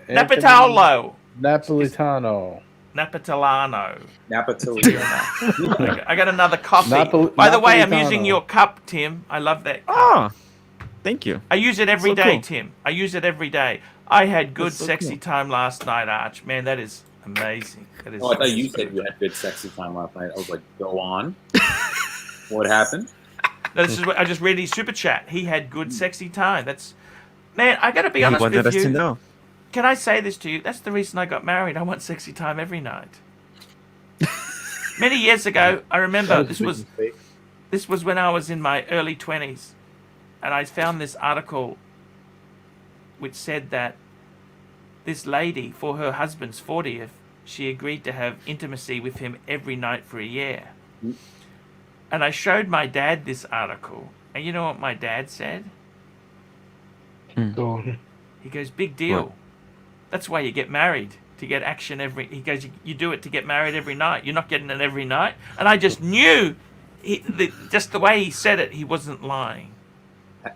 Napolitano. Napolitano. Napolitano. Napolitano. I got another coffee. By the way, I'm using your cup, Tim. I love that cup. Oh, thank you. I use it every day, cool. Tim. I use it every day. I had good sexy time last night, Arch. Man, that is amazing. That is I thought you said you had good sexy time last night. I was like, go on. What happened? No, this is what I just read his super chat. He had good sexy time. Man, I got to be honest He wanted with us to you. know. Can I say this to you? That's the reason I got married. I want sexy time every night. Many years ago, I remember this was when I was in my early 20s, and I found this article which said that this lady, for her husband's 40th, she agreed to have intimacy with him every night for a year. And I showed my dad this article, and you know what my dad said? Go on. He goes, big deal. What? That's why you get married, to get action he goes, you do it to get married every night. You're not getting it every night. And I just knew, just the way he said it, he wasn't lying.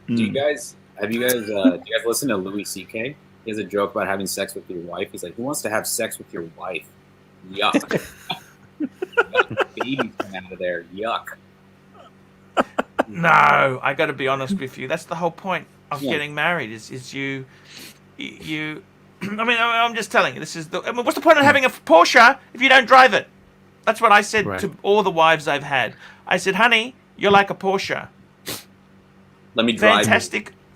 Do you guys listen to Louis C.K.? He has a joke about having sex with your wife. He's like, who wants to have sex with your wife? Yuck. Babies come out of there. Yuck. No, I got to be honest with you. That's the whole point of getting married is you I mean, I'm just telling you. This is the. I mean, what's the point of having a Porsche if you don't drive it? That's what I said Right. to all the wives I've had. I said, honey, you're like a Porsche. Let me drive.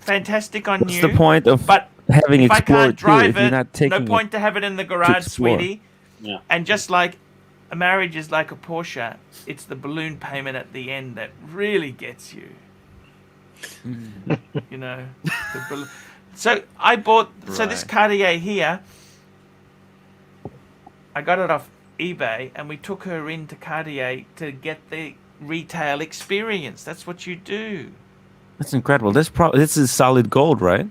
Fantastic on What's you. the point of But having if I explored can't drive if you're it, not taking no point to have it in the garage, explore. sweetie. Yeah. And just like a marriage is like a Porsche, it's the balloon payment at the end that really gets you. You know. So I bought. So this Right. Cartier here, I got it off eBay, and we took her into Cartier to get the retail experience. That's what you do. That's incredible. This is solid gold, right?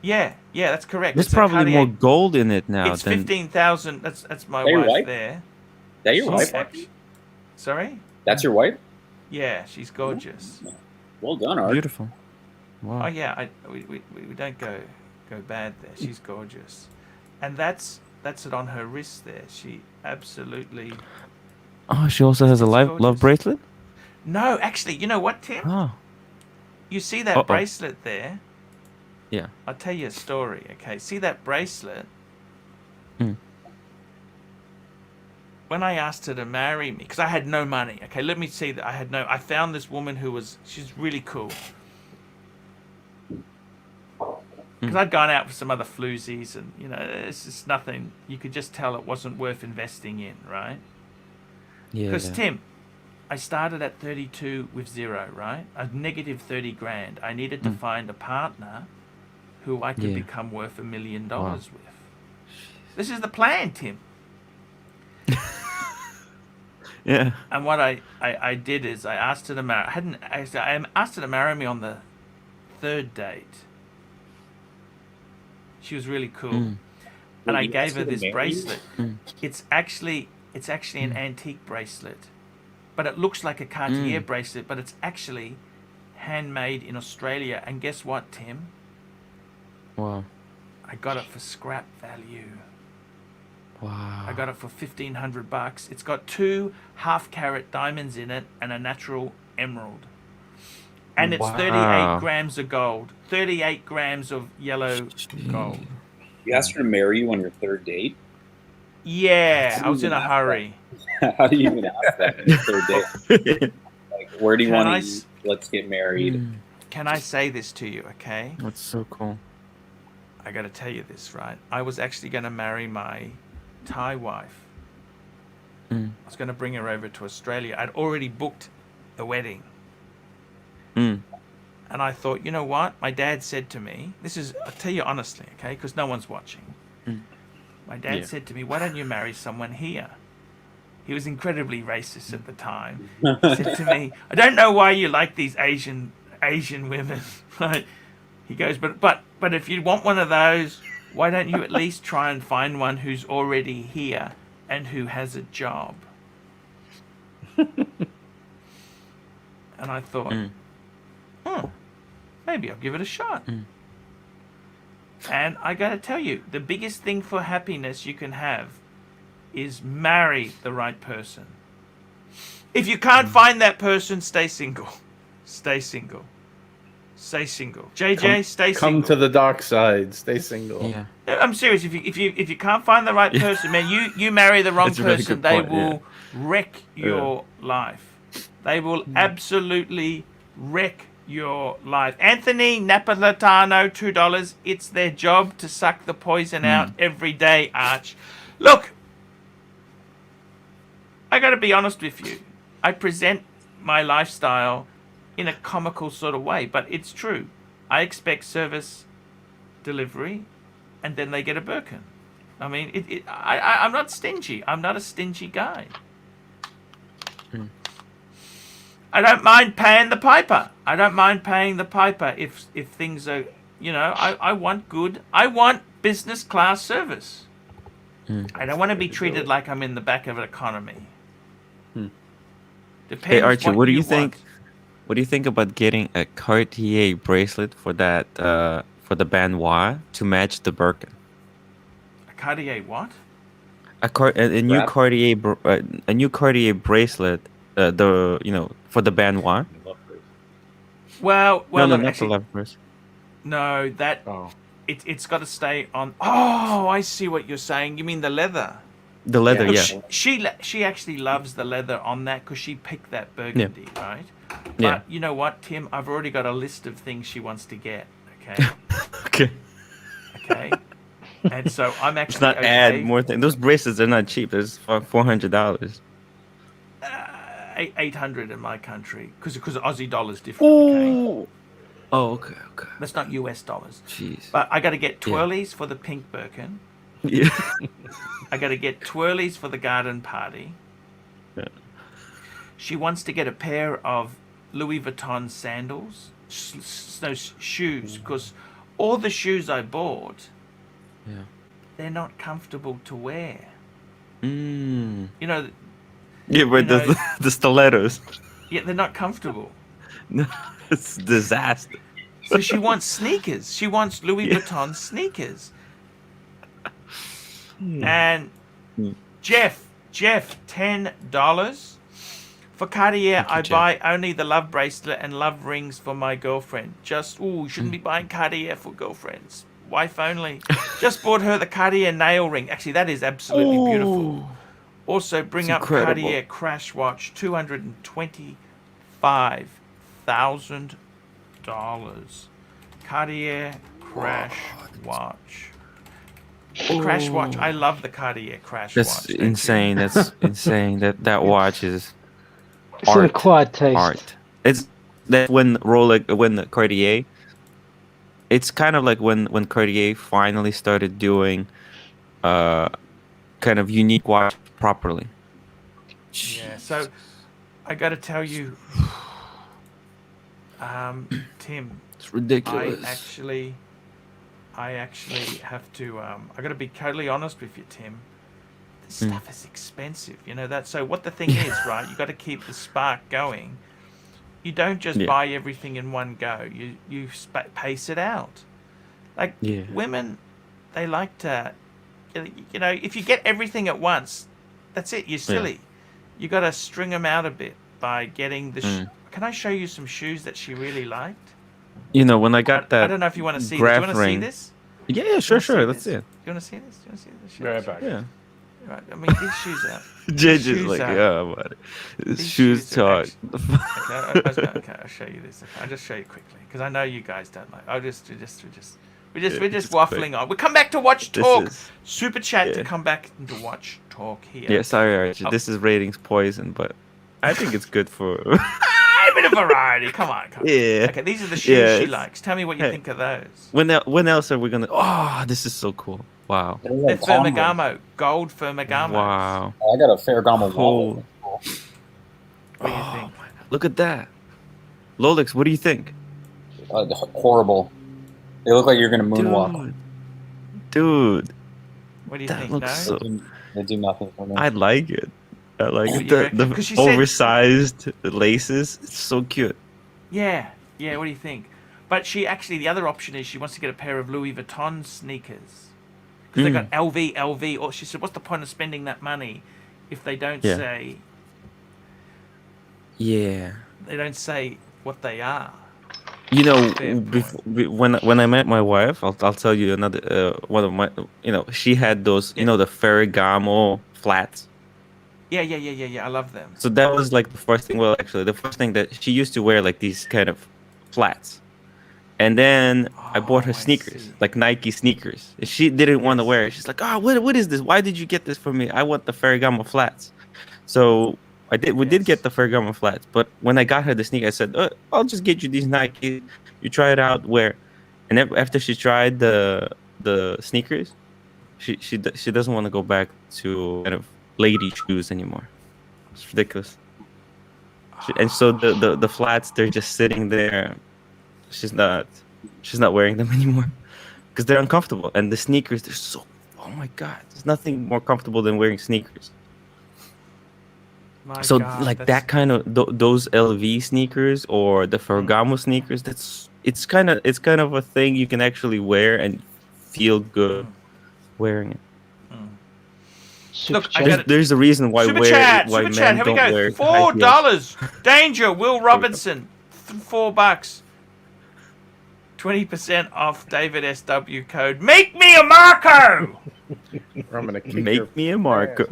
Yeah, that's correct. There's It's a probably Cartier. more gold in it now It's than 15,000. That's my That your wife wife? there. That your She's wife? Sorry? That's your wife? Yeah, she's gorgeous. Well done, Art. beautiful. Wow. Oh yeah, we don't go bad there. She's gorgeous, and that's it on her wrist there. She absolutely. Oh, she also has a It's love gorgeous. bracelet? No, actually, you know what, Tim? Oh. You see that Uh-oh. bracelet there? Yeah. I'll tell you a story. Okay, see that bracelet? Mm. When I asked her to marry me, because I had no money. Okay, let me see that I found this woman she's really cool. Because I'd gone out with some other floozies, and it's just nothing. You could just tell it wasn't worth investing in, right? Yeah. Because Tim, I started at 32 with zero, right? A negative 30 grand. I needed to find a partner who I could Yeah. become worth $1 million with. This is the plan, Tim. Yeah. And what I did is I asked her to marry. I asked her to marry me on the third date. She was really cool, and I you gave asked her her to this marry you? bracelet. It's actually an antique bracelet, but it looks like a Cartier bracelet, but it's actually handmade in Australia. And guess what, Tim? Wow. I got it for scrap value. Wow. I got it for $1,500. It's got 2 half-carat diamonds in it and a natural emerald. And it's 38 grams of gold. 38 grams of yellow gold. You asked her to marry you on your third date? Yeah, I was in a hurry. How do you even ask that on your third date? Like, where do you Can I want s- to eat? Let's get married. Can I say this to you, okay? That's so cool. I got to tell you this, right? I was actually going to marry my Thai wife. I was going to bring her over to Australia. I'd already booked the wedding. And I thought, you know what? My dad said to me, I'll tell you honestly, okay? Because no one's watching. My dad said to me, why don't you marry someone here? He was incredibly racist at the time. He said to me, I don't know why you like these Asian women. Right? He goes, but if you want one of those, why don't you at least try and find one who's already here and who has a job? And I thought, maybe I'll give it a shot. And I got to tell you, the biggest thing for happiness you can have is marry the right person. If you can't find that person, stay single. Stay single. Stay single. JJ, stay single. Come to the dark side. Stay single. Yeah. I'm serious. If you can't find the right person, man, you marry the wrong That's a really person, good they point, will wreck your life. They will absolutely wreck your life. Anthony Napolitano, $2. It's their job to suck the poison out every day, Arch. Look, I got to be honest with you. I present my lifestyle in a comical sort of way, but it's true. I expect service delivery, and then they get a Birkin. I mean, I'm not stingy. I'm not a stingy guy. I don't mind paying the piper. I don't mind paying the piper if things are, I want business class service. I don't want to be treated like I'm in the back of an economy. Depends Hey Archie, what do you want. think? What do you think about getting a Cartier bracelet for that for the Benoit to match the Birkin? A Cartier what? A new Cartier bracelet, for the Benoit. Well, No, look, not the actually, left bracelet. no, that Oh. it's got to stay on. Oh, I see what you're saying. You mean the leather? The leather, Yeah. yeah. She actually loves the leather on that because she picked that burgundy, right? But Yeah. you know what, Tim? I've already got a list of things she wants to get. Okay. Okay. Okay. And so I'm Let's actually not okay. add more things. Those bracelets are not cheap. There's $400. 800 in my country because Aussie dollars different. Okay. Oh, okay. That's not US dollars. Jeez. But I got to get twirlies for the pink Birkin. Yeah. I got to get twirlies for the garden party. Yeah. She wants to get a pair of Louis Vuitton sandals, shoes, because all the shoes I bought, Yeah. they're not comfortable to wear. Mm. You know, Yeah, but You know- the stilettos. yeah, they're not comfortable. No, it's a disaster. So she wants sneakers. She wants Louis Vuitton sneakers. And Hmm. Jeff, $10 for Cartier. Thank you, I Jeff. buy only the love bracelet and love rings for my girlfriend. You shouldn't be buying Cartier for girlfriends. Wife only. Just bought her the Cartier nail ring. Actually, that is absolutely beautiful. Also, bring It's up incredible. Cartier crash watch, $225,000. Cartier crash watch. Crash watch. I love the Cartier crash That's watch. don't you? insane. That's insane. That watch is It's an acquired taste. art. It's that when the Cartier. It's kind of like when Cartier finally started doing, kind of unique watch properly. Yeah. So, I got to tell you, Tim. It's ridiculous. I actually have to. I got to be totally honest with you, Tim. This stuff is expensive. You know that. So what the thing is, right? You got to keep the spark going. You don't just Yeah. buy everything in one go. You pace it out. Like Yeah. women, they like to. You know, if you get everything at once, that's it. You're silly. You got to string them out a bit by getting the. Can I show you some shoes that she really liked? You know, when I got that. I don't know if you want to see this. Do graph you want to see ring. this? Yeah, sure. see Let's see this? it. You want to see this? Do you want to see this? Be right back. Yeah. Right. I mean, these shoes are. JJ's shoes like, are- yeah, buddy. these Shoes are talk. Okay, I'll show you this. Okay, I'll just show you quickly because I know you guys don't like. We're just it's waffling quick. on. We come back to watch This talk. is- Super chat to yeah. come back into watch talk here. Yeah, sorry, Archie. Oh. This is ratings poison, but I think it's good for. A bit of variety. Come on. Yeah. Okay, these are the shoes Yeah, she it's- likes. Tell me what you hey. think of those. When else are we gonna? Oh, this is so cool! Wow, They're They're like Converse. Ferragamo, gold Ferragamo. wow. I got a Ferragamo Cool. wallet. What do you think? Look at that, Rolex. What do you think, Horrible. They look like you're gonna moonwalk. dude? What do you That think? looks No? so. They do nothing for me. I like it. I like You it. The, reckon? 'Cause she said- oversized laces. It's so cute. Yeah. What do you think? But she actually, the other option is she wants to get a pair of Louis Vuitton sneakers because they got LV. Or she said, what's the point of spending that money if they don't Yeah. say Yeah. what they are? You know, Fair point. when I met my wife, I'll tell you another one of my. You know, she had those. You know, the Ferragamo flats. Yeah. I love them. So that was like the first thing. Well, actually, the first thing that she used to wear like these kind of flats, and then I bought her Oh, I sneakers, see. like Nike sneakers. And she didn't want to wear it. She's like, "Oh, what is this? Why did you get this for me? I want the Ferragamo flats." So I did. We did Yes. get the Ferragamo flats, but when I got her the sneaker, I said, "I'll just get you these Nike. You try it out, wear." And then after she tried the sneakers, she doesn't want to go back to kind of lady shoes anymore. It's ridiculous. And so the flats, they're just sitting there. She's not wearing them anymore because they're uncomfortable. And the sneakers, they're so. Oh my god, there's nothing more comfortable than wearing sneakers. My So God, like that's- that kind of those LV sneakers or the Ferragamo sneakers, it's kind of a thing you can actually wear and feel good wearing it. Super Look, I chat. got it. There's a reason why Super why chat. men Here we don't go. wear high heels. $4. Danger. Will Robinson. $4. 20% off David SW code. Make me a Marco! I'm gonna kick your Make me a Marco.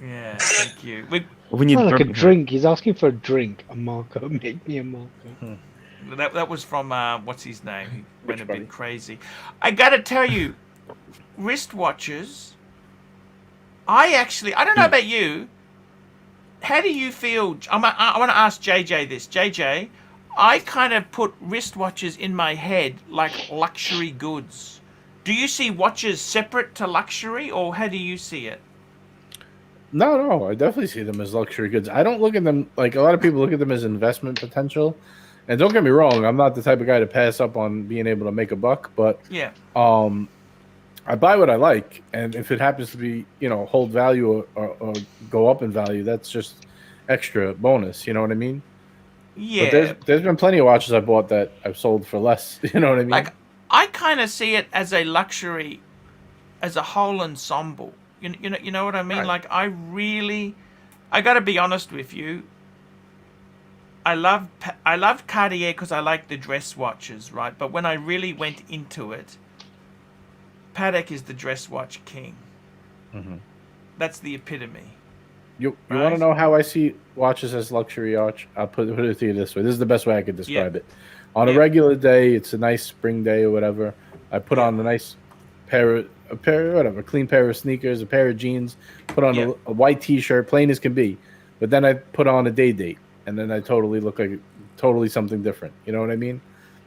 Yeah, thank you. We need Not like a burping. drink. He's asking for a drink. A Marco. Make me a Marco. That was from, what's his name? He went a buddy? bit crazy. I gotta tell you, wristwatches, I don't know about you, how do you feel? I want to ask JJ this. JJ, I kind of put wristwatches in my head like luxury goods. Do you see watches separate to luxury, or how do you see it? No, I definitely see them as luxury goods. I don't look at them like a lot of people look at them as investment potential. And don't get me wrong, I'm not the type of guy to pass up on being able to make a buck, but Yeah. I buy what I like, and if it happens to be, hold value or go up in value, that's just extra bonus. You know what I mean? Yeah. But there's been plenty of watches I bought that I've sold for less. You know what I mean? Like, I kind of see it as a luxury, as a whole ensemble. You know what I mean? Right. Like, I got to be honest with you. I loved Cartier because I like the dress watches, right? But when I really went into it, Patek is the dress watch king. Mm-hmm. That's the epitome. You Right. want to know how I see watches as luxury, Arch? I'll put it to you this way. This is the best way I could describe it. On a regular day, it's a nice spring day or whatever. I put on a nice clean pair of sneakers, a pair of jeans, put on a white T-shirt, plain as can be. But then I put on a day date, and then I totally look like totally something different. You know what I mean?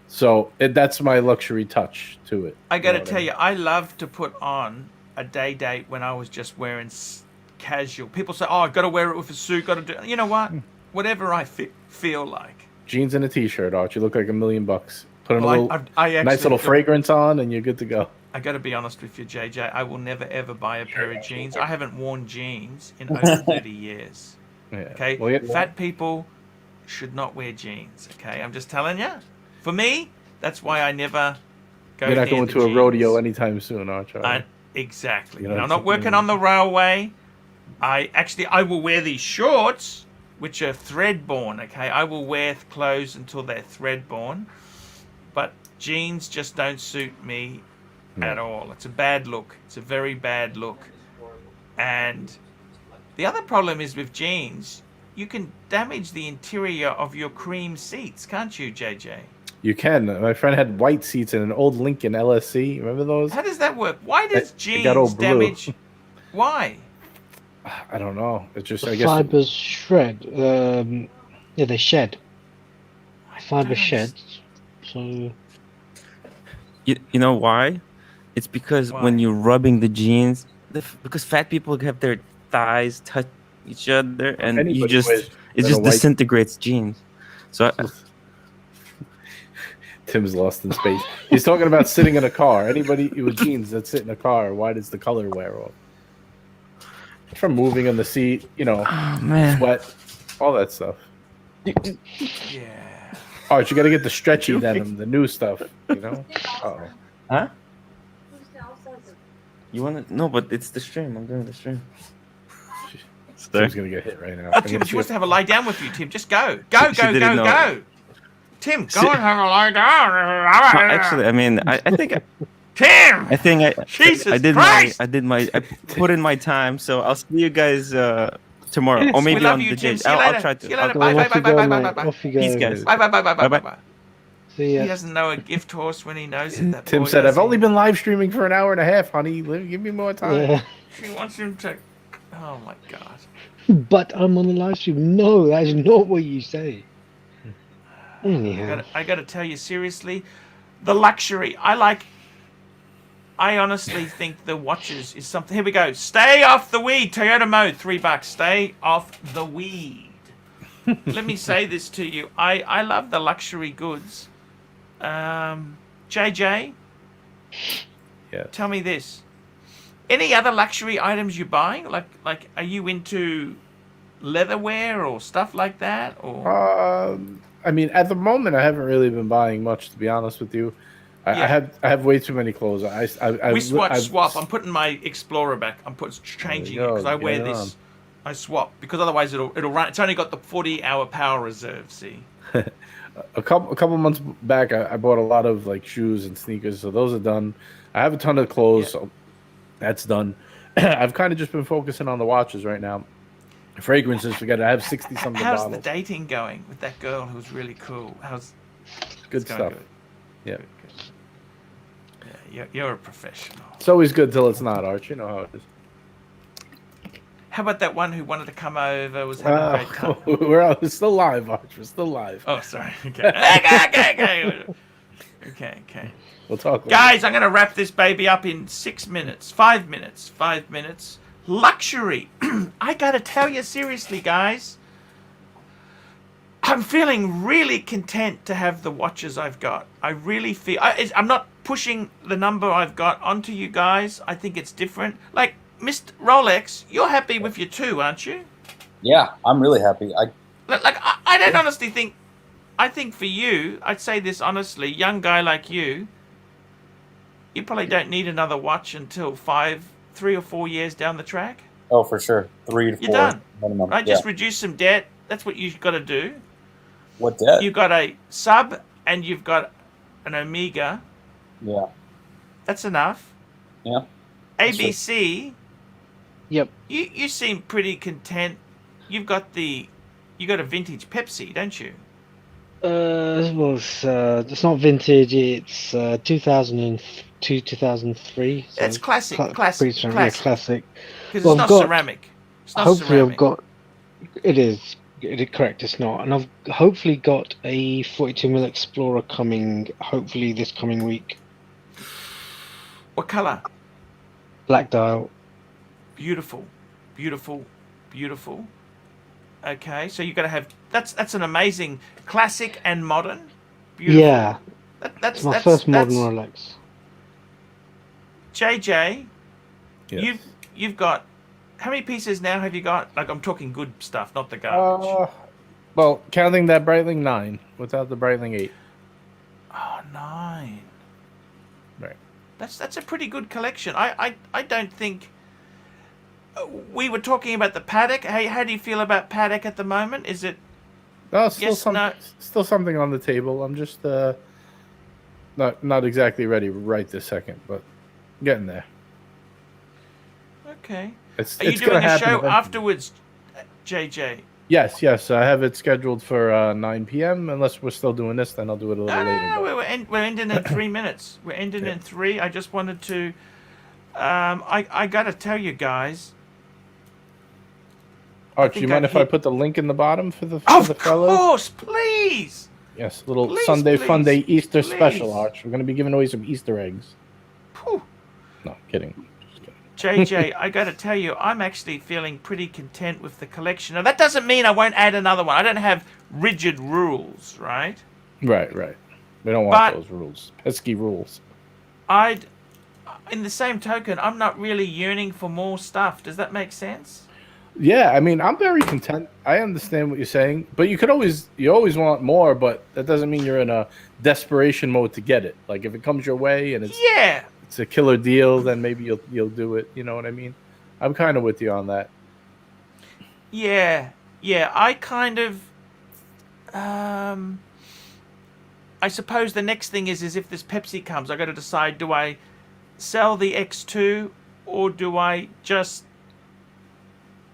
So that's my luxury touch to it. I got to tell you, I love to put on a day date when I was just wearing casual. People say, "Oh, I got to wear it with a suit." Got to do. You know what? Whatever I feel like. Jeans and a T-shirt, Arch. You look like $1 million. Put in a Well, little I actually nice little fragrance on, and you're good to go. I got to be honest with you, JJ. I will never ever buy a pair of jeans. I haven't worn jeans in over 30 years. Yeah. Okay, Well, fat people should not wear jeans. Okay, I'm just telling you. For me, that's why I never go. You're not near going the to a jeans. rodeo anytime soon, Arch. Exactly. You know, I'm not working on the railway. I will wear these shorts, which are thread-borne. Okay, I will wear clothes until they're thread-borne, but jeans just don't suit me at all. It's a bad look. It's a very bad look. And the other problem is with jeans, you can damage the interior of your cream seats, can't you, JJ? You can. My friend had white seats in an old Lincoln LSC. Remember those? How does that work? Why does It got all jeans blue. damage? Why? I don't know. It's just, The I guess. fibers shred. Yeah, they shed. Fiber sheds. So You know why? It's because Why? when you're rubbing the jeans, because fat people have their thighs touch each other, and Anybody it just wears white- disintegrates jeans. So Tim's lost in space. He's talking about sitting in a car. Anybody with jeans that sit in a car, why does the color wear off? From moving on the seat, oh man, sweat, all that stuff. Yeah. All right, you got to get the stretchy denim, the new stuff. Uh-oh. huh? You want to? No, but it's the stream. I'm doing the stream. Tim's gonna get hit right now. Oh, Tim, she wants to have a lie down with you, Tim. Just go. Go, She go, didn't go, know. go. Tim, go She- and have a lie down. Actually, I mean, I think Tim! Jesus I did Christ! I put in my time. So I'll see you guys tomorrow, or maybe We love on you, the Tim. day. See you I'll later. try See you to. later. I'll- Bye, bye, off bye, you bye, go, bye, mate. bye, bye. Off you go. Peace, guys. Bye, bye, bye, bye, bye, Bye-bye. bye. See ya. He doesn't know a gift horse when he knows it. That Tim boy said, "I've doesn't. only been live streaming for an hour and a half, honey. Give me more time." Yeah. She wants him to. Oh my God. But I'm on the live stream. No, that's not what you say. Anyhow. I gotta tell you seriously, the luxury. I honestly think the watches is something. Here we go. Stay off the weed. Toyota mode, $3. Stay off the weed. Let me say this to you. I love the luxury goods. JJ, Yeah. tell me this. Any other luxury items you're buying? Like, are you into leatherware or stuff like that? Or I mean, at the moment, I haven't really been buying much, to be honest with you. I Yeah. have way too many clothes. we swap. I'm putting my Explorer back. I'm changing it because I wear Get it this. I swap because otherwise it'll run. It's only got the 40-hour power reserve. See. A couple months back, I bought a lot of like shoes and sneakers, so those are done. I have a ton of clothes, so that's done. I've kind of just been focusing on the watches right now. Fragrances, forget it. I have 60-something How's bottles. the dating going with that girl who's really cool? How's Good it's going stuff. good? Yeah. Yeah, you're a professional. It's always good till it's not, Arch. You know how it is. How about that one who wanted to come over, was having a great time? We're still live, Arch. We're still live. Oh, sorry. Okay. Okay. We'll talk later. Guys, I'm going to wrap this baby up in 6 minutes. 5 minutes. 5 minutes. Luxury. I got to tell you seriously, guys. I'm feeling really content to have the watches I've got. I really feel... I'm not pushing the number I've got onto you guys. I think it's different. Like, Mr. Rolex, you're happy with your 2, aren't you? Yeah, I'm really happy. I don't honestly think... I think for you, I'd say this honestly, young guy like you, you probably don't need another watch until 3 or 4 years down the track. Oh, for sure. 3 to 4 You're done. minimum. Right? Yeah. Just reduce some debt. That's what you've got to do. What debt? You've got a sub and you've got an Omega. Yeah. That's enough. Yeah. ABC, Yep. you seem pretty content. You got a vintage Pepsi, don't you? It's not vintage. It's 2002, 2003. So It's classic. pretty Classic. strong, yeah, classic. Because Well, it's I've not got- ceramic. It's not Hopefully, ceramic. I've got. It is. It is correct. It's not, and I've hopefully got a 42mm Explorer coming. Hopefully this coming week. What color? Black dial. Beautiful. Okay, so you've got to have... That's an amazing classic and modern. Beautiful. Yeah, That's it's my first modern that's- Rolex. JJ, Yes. you've got... How many pieces now have you got? Like, I'm talking good stuff, not the garbage. Well, counting that Breitling 9, without the Breitling 8. Oh, 9. Right. That's a pretty good collection. I don't think... We were talking about the Patek. Hey, how do you feel about Patek at the moment? Is it... No, still Yes, no. still something on the table. I'm just not exactly ready right this second, but getting there. Okay. It's Are you it's gonna doing a happen show eventually. afterwards, JJ? Yes. I have it scheduled for 9 p.m. Unless we're still doing this, then I'll do it a little later. No, but- we're ending in 3 minutes. We're ending in 3. I just wanted to... I got to tell you guys... Arch, think you mind I've if I hit- put the link in the bottom for the Of fellows? course, please! Yes, little Please, Sunday Fun Day please, Easter special, please. Arch. We're going to be giving away some Easter eggs. Whew. No, kidding. Just kidding. JJ, I got to tell you, I'm actually feeling pretty content with the collection. Now, that doesn't mean I won't add another one. I don't have rigid rules, right? Right. We don't want But- those rules. Pesky rules. In the same token, I'm not really yearning for more stuff. Does that make sense? Yeah, I mean, I'm very content. I understand what you're saying, but you always want more, but that doesn't mean you're in a desperation mode to get it. Like if it comes your way and Yeah. it's a killer deal, then maybe you'll do it. You know what I mean? I'm kind of with you on that. Yeah. I kind of... I suppose the next thing is if this Pepsi comes, I got to decide, do I sell the X2 or do I just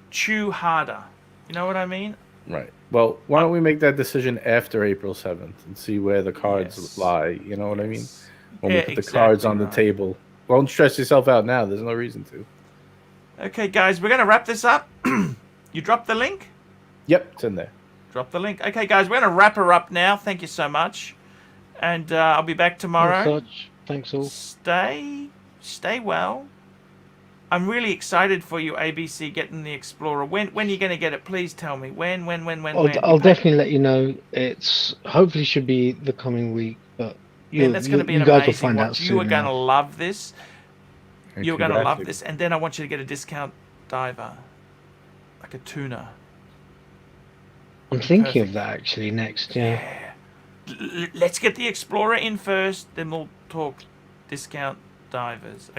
chew harder? You know what I mean? Right. Well, why don't we make that decision after April 7th and see where the cards Yes. lie? You know what I mean? When Yeah, we put the cards exactly on the right. table. Don't stress yourself out now. There's no reason to. Okay, guys, we're going to wrap this up. You dropped the link? Yep, it's in there. Drop the link. Okay, guys, we're going to wrap her up now. Thank you so much. And I'll be back tomorrow. Thanks all. Stay well. I'm really excited for you, ABC, getting the Explorer. When are you going to get it? Please tell me. When? I'll definitely let you know. It's hopefully should be the coming week, but Man, that's going to be an you guys will amazing find out watch. soon. You are going to love this. And You're going to love congrats. this. And then I want you to get a discount diver. Like a tuna. I'm thinking Perfect. of that actually next. Yeah. Let's get the Explorer in first, then we'll talk discount divers.